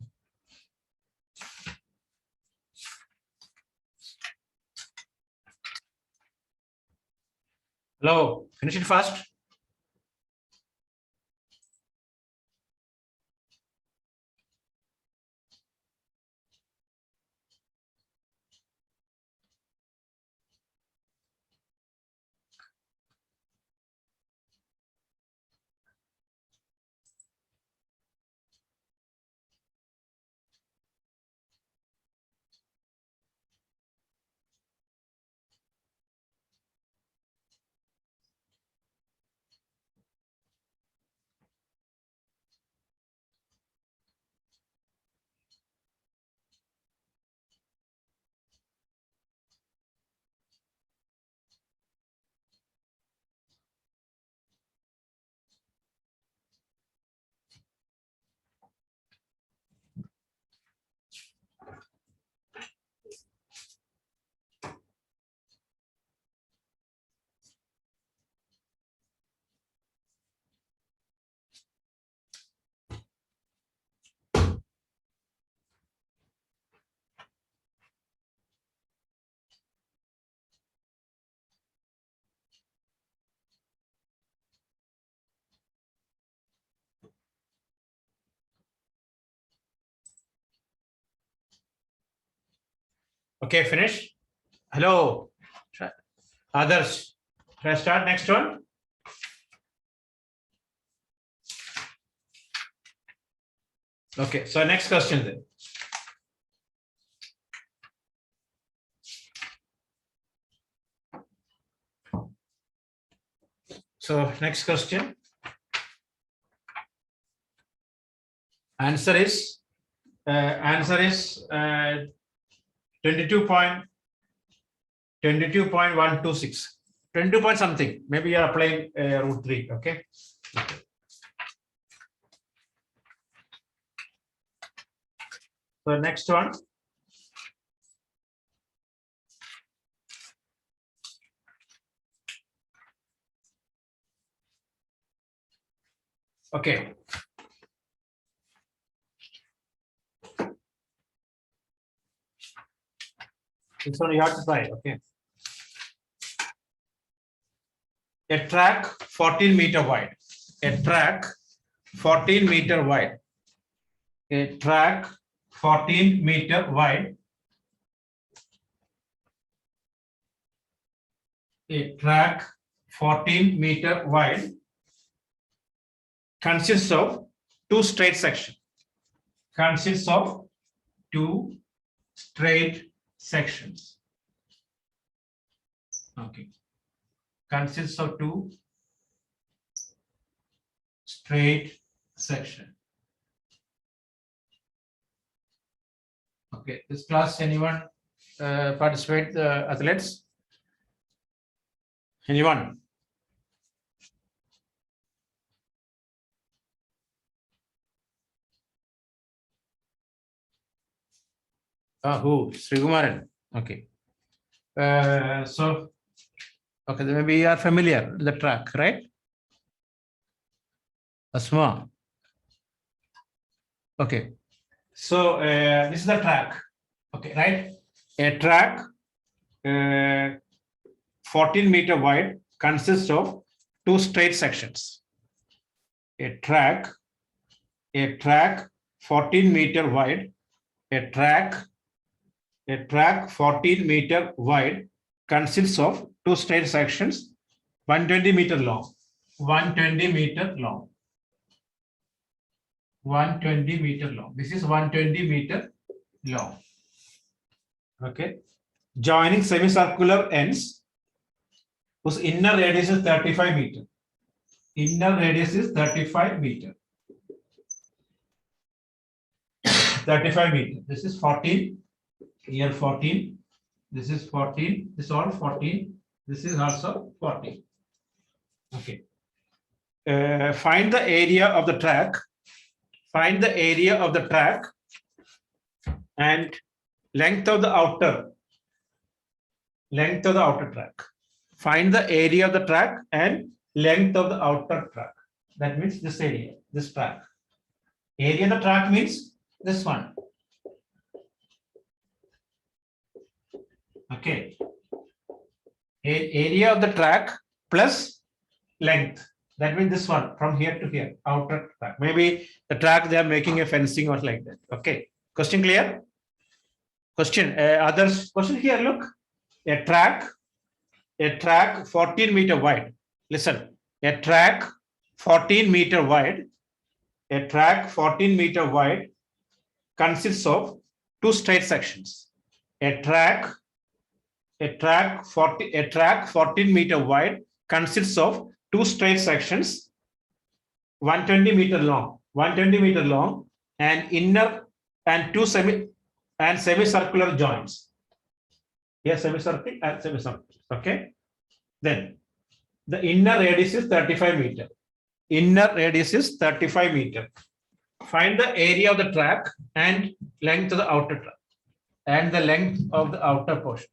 Hello, finish it fast. Okay, finish. Hello, others. Should I start next one? Okay, so next question then. So next question. Answer is 22.126. 22 point something. Maybe you are applying root 3. Okay. So next one. Okay. This one you have to try. Okay. A track 14 meter wide. A track 14 meter wide. A track 14 meter wide. A track 14 meter wide consists of two straight sections. Consists of two straight sections. Okay. Consists of two straight sections. Okay. This class, anyone participate the athletes? Anyone? Who? Srikumaran. Okay. So, okay, then maybe you are familiar with the track, right? Asma. Okay. So, this is the track. Okay, right? A track 14 meter wide consists of two straight sections. A track 14 meter wide, a track 14 meter wide consists of two straight sections, 120 meter long, 120 meter long, 120 meter long. This is 120 meter long. Okay. Joining semicircular ends whose inner radius is 35 meter. Inner radius is 35 meter. 35 meters. This is 14. Here 14. This is 14. This is all 14. This is also 14. Okay. Find the area of the track. Find the area of the track and length of the outer track. Find the area of the track and length of the outer track. That means this area, this track. Area of the track means this one. Okay. Area of the track plus length. That means this one from here to here, outer track. Maybe the track they are making a fencing or like that. Okay. Question clear? Question. Others. Question here. Look, a track 14 meter wide. Listen, a track 14 meter wide. A track 14 meter wide consists of two straight sections. A track 14 meter wide consists of two straight sections, 120 meter long, and inner and two semicircular joints. Yes, semicircle and semicircle. Okay. Then the inner radius is 35 meter. Inner radius is 35 meter. Find the area of the track and length of the outer track and the length of the outer portion.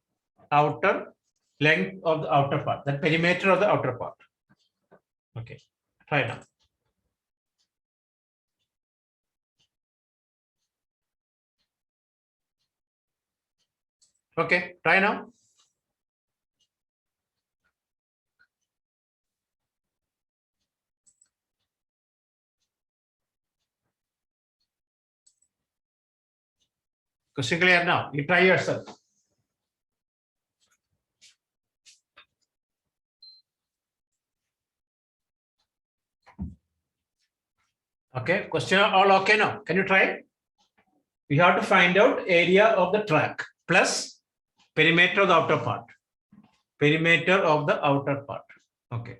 Outer length of the outer part, the perimeter of the outer part. Okay, try now. Okay, try now. Question clear now? You try yourself. Okay, question all okay now? Can you try? We have to find out area of the track plus perimeter of the outer part. Perimeter of the outer part. Okay.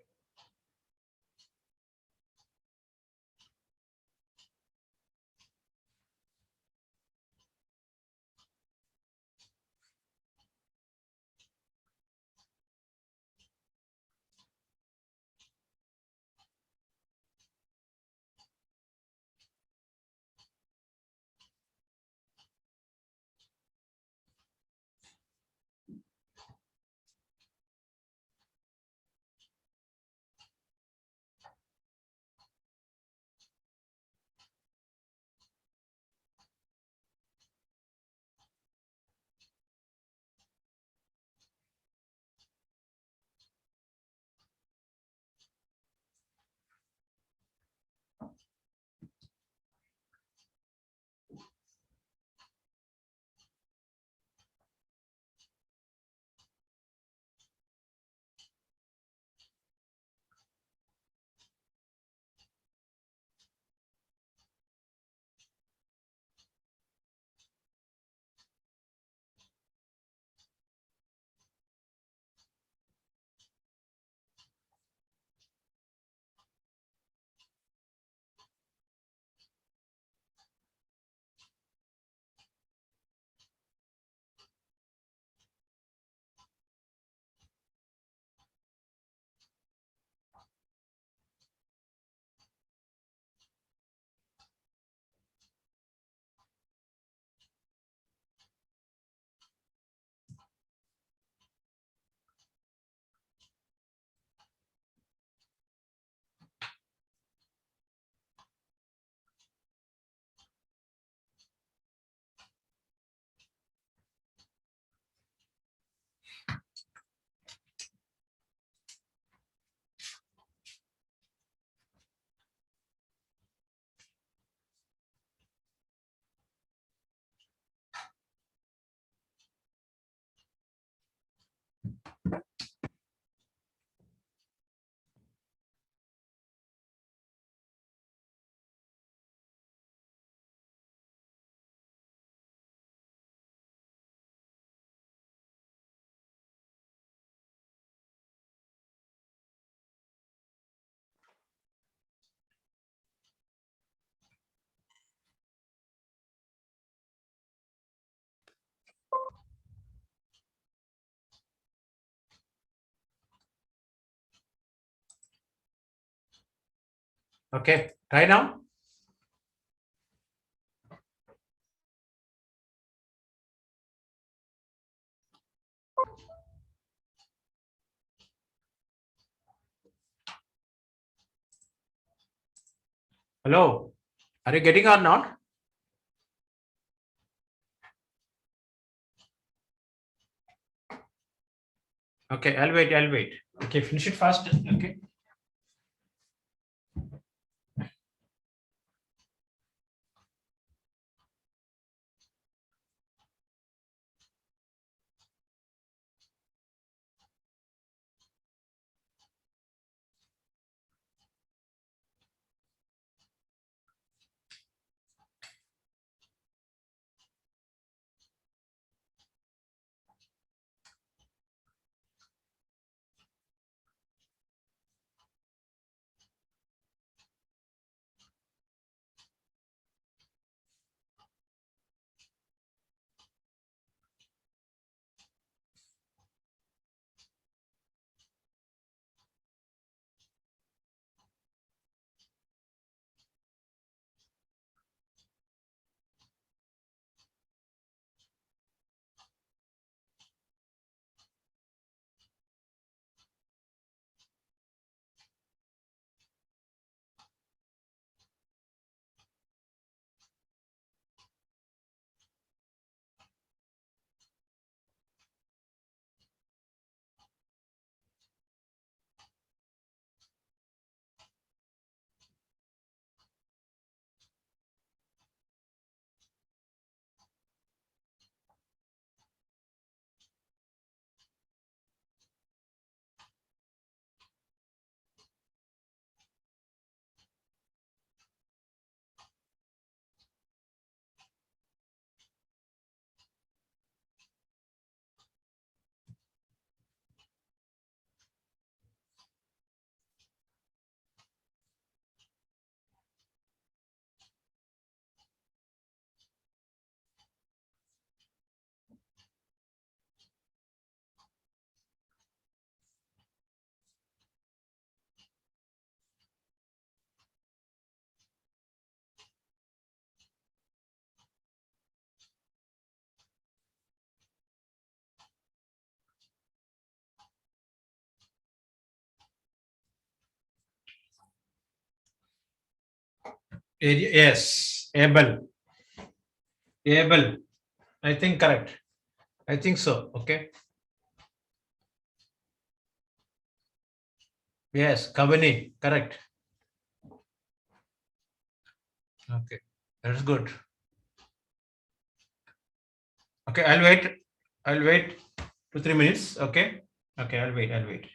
Okay, try now. Hello, are you getting or not? Okay, I'll wait. I'll wait. Okay, finish it fast. Okay. Yes, able. Able. I think correct. I think so. Okay. Yes, Kavani. Correct. Okay. That's good. Okay, I'll wait. I'll wait 2 3 minutes. Okay. Okay, I'll wait. I'll wait.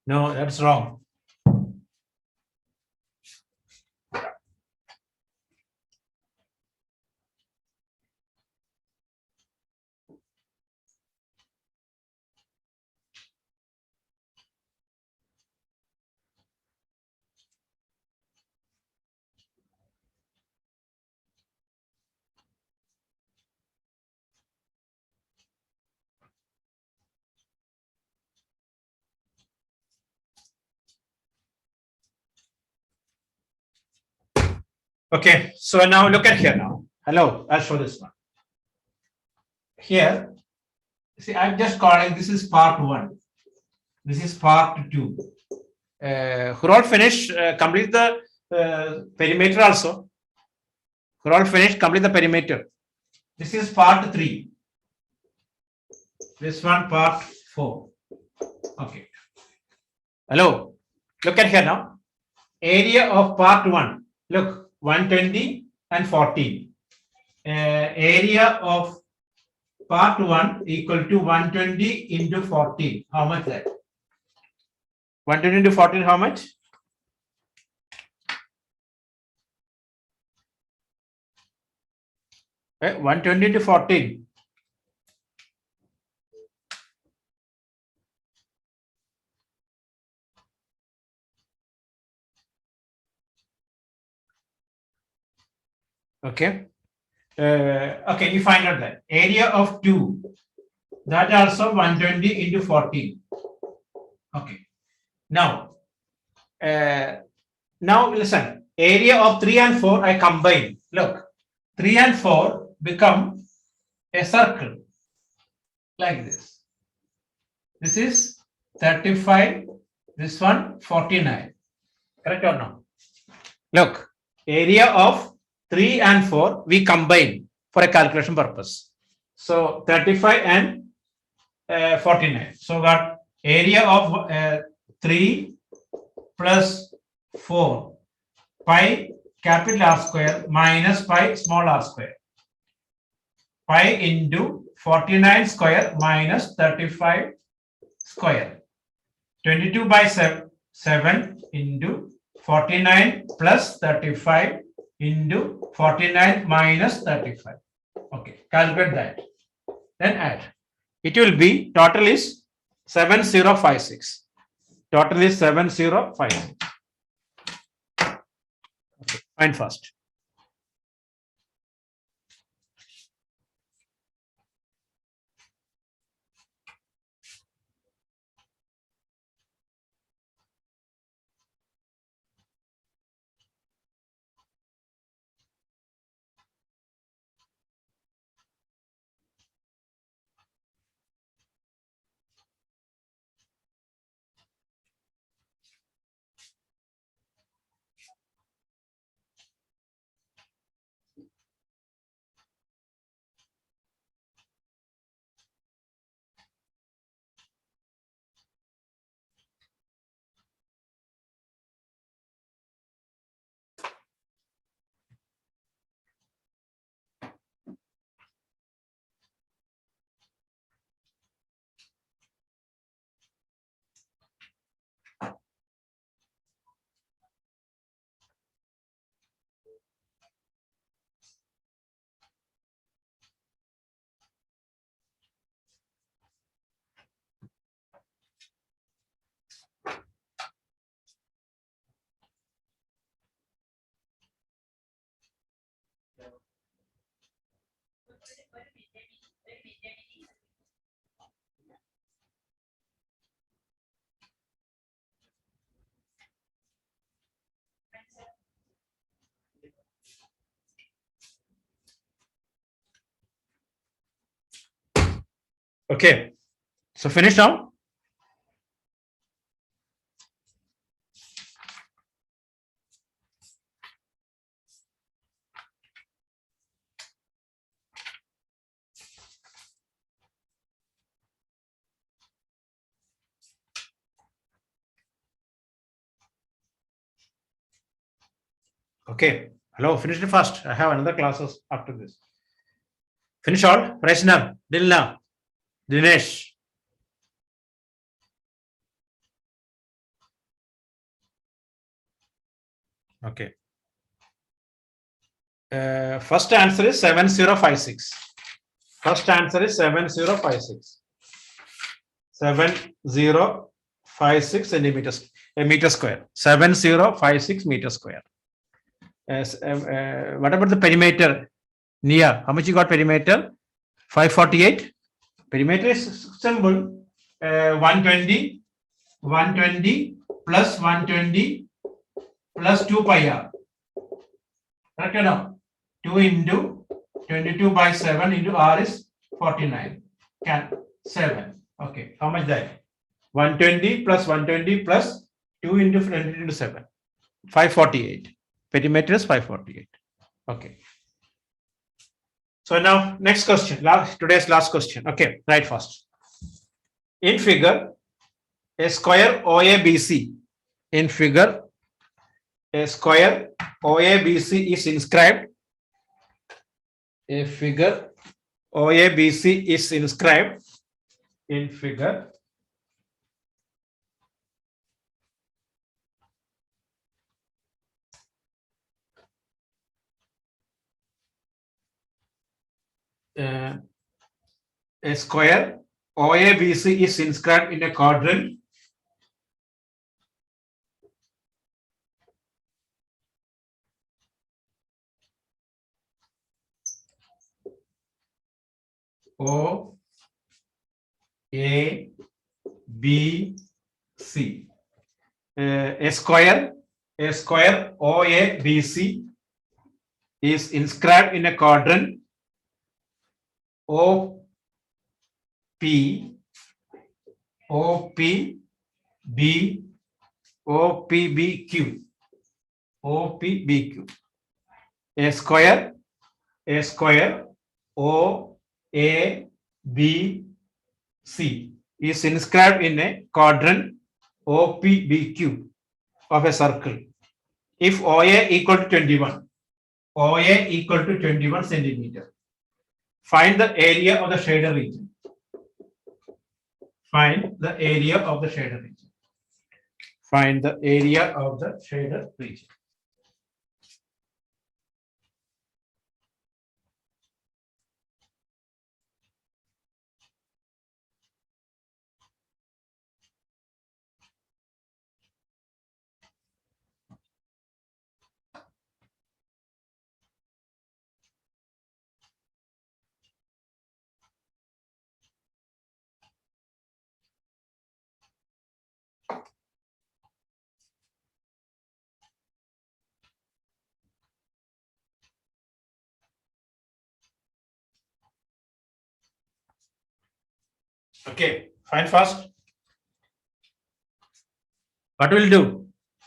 No, that's wrong. Okay, so now look at here now. Hello, I'll show this one. Here, see, I'm just calling this is part one. This is part two. Who all finished? Complete the perimeter also. Who all finished? Complete the perimeter. This is part three. This one part four. Okay. Hello. Look at here now. Area of part one. Look, 120 and 14. Area of part one equal to 120 into 14. How much that? 120 into 14, how much? Okay, 120 to 14. Okay. Okay, you find out that area of 2, that also 120 into 14. Okay. Now listen, area of 3 and 4 I combine. Look, 3 and 4 become a circle like this. This is 35, this one 49. Correct or no? Look, area of 3 and 4 we combine for a calculation purpose. So 35 and 49. So got area of 3 plus 4 pi capital R square minus pi small r square. Pi into 49 square minus 35 square. 22 by 7 into 49 plus 35 into 49 minus 35. Okay, calculate that. Then add. It will be total is 7056. Total is 7056. Okay, find first. Okay, so finish now. Okay, hello, finish it first. I have another classes after this. Finish all. Prashna, Dilna, Dinesh. Okay. First answer is 7056. First answer is 7056. 7056 centimeters, a meter square. 7056 meter square. What about the perimeter? Nia, how much you got perimeter? 548. Perimeter is simple. 120 plus 120 plus 2 pi r. Correct or no? 2 into 22 by 7 into r is 49. Can 7. Okay. How much that? 120 plus 120 plus 2 into 20 into 7. 548. Perimeter is 548. Okay. So now next question. Today's last question. Okay. Right first. In figure, a square OABC. In figure, a square OABC is inscribed. A figure OABC is inscribed in figure. A square OABC is inscribed in a quadrant. O A B C. A square OABC is inscribed in a quadrant O P B Q. A square O A B C is inscribed in a quadrant OPBQ of a circle. If OA equal to 21, OA equal to 21 centimeter. Find the area of the shader region. Find the area of the shader region. Find the area of the shader region. Okay, find fast. What will do?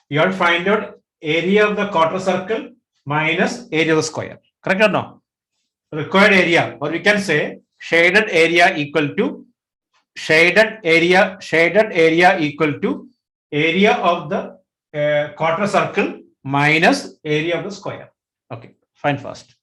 You have to find out area of the quarter circle minus area of the square. Correct or no? Required area, or we can say shaded area equal to shaded area equal to area of the quarter circle minus area of the square. Okay, find first.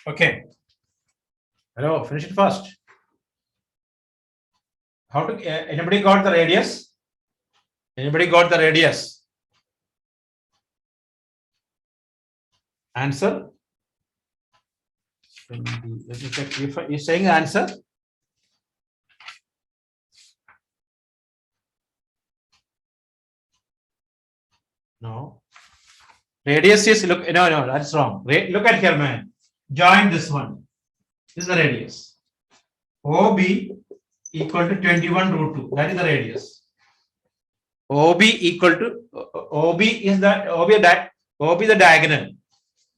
Okay. Hello, finish it first. How to anybody got the radius? Anybody got the radius? Answer. Let me check if he's saying answer. No. Radius is look. No, that's wrong. Look at here, man. Join this one. This is the radius. OB equal to 21 root 2. That is the radius. OB equal to OB is the diagonal.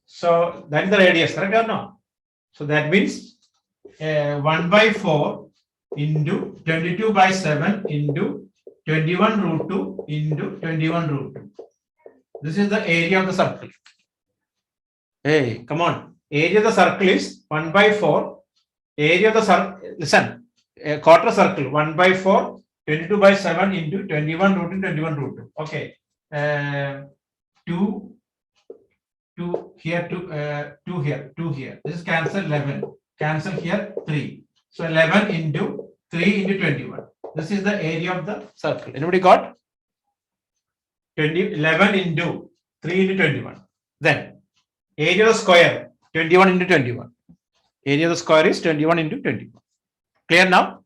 So that is the radius, correct or no? So that means 1 by 4 into 22 by 7 into 21 root 2 into 21 root 2. This is the area of the circle. Hey, come on. Area of the circle is 1 by 4. Area of the circle, listen, a quarter circle, 1 by 4, 22 by 7 into 21 root 2, 21 root 2. Okay. 2 here, 2 here, 2 here. This is cancel 11. Cancel here 3. So 11 into 3 into 21. This is the area of the circle. Anybody got? 11 into 3 into 21. Then area of the square 21 into 21. Area of the square is 21 into 21. Clear now?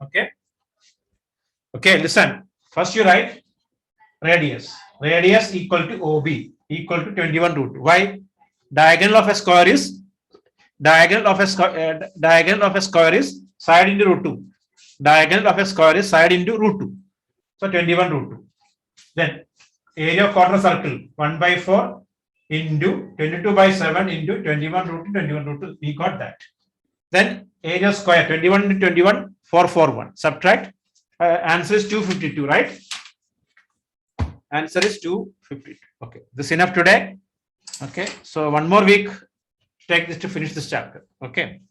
Okay. Okay, listen. First you write radius. Radius equal to OB equal to 21 root 2. Why? Diagonal of a square is side into root 2. Diagonal of a square is side into root 2. So 21 root 2. Then area of quarter circle 1 by 4 into 22 by 7 into 21 root 2, 21 root 2. We got that. Then area square 21 into 21 441. Subtract. Answer is 252, right? Answer is 252. Okay, this is enough today. Okay, so one more week take this to finish this chapter. Okay.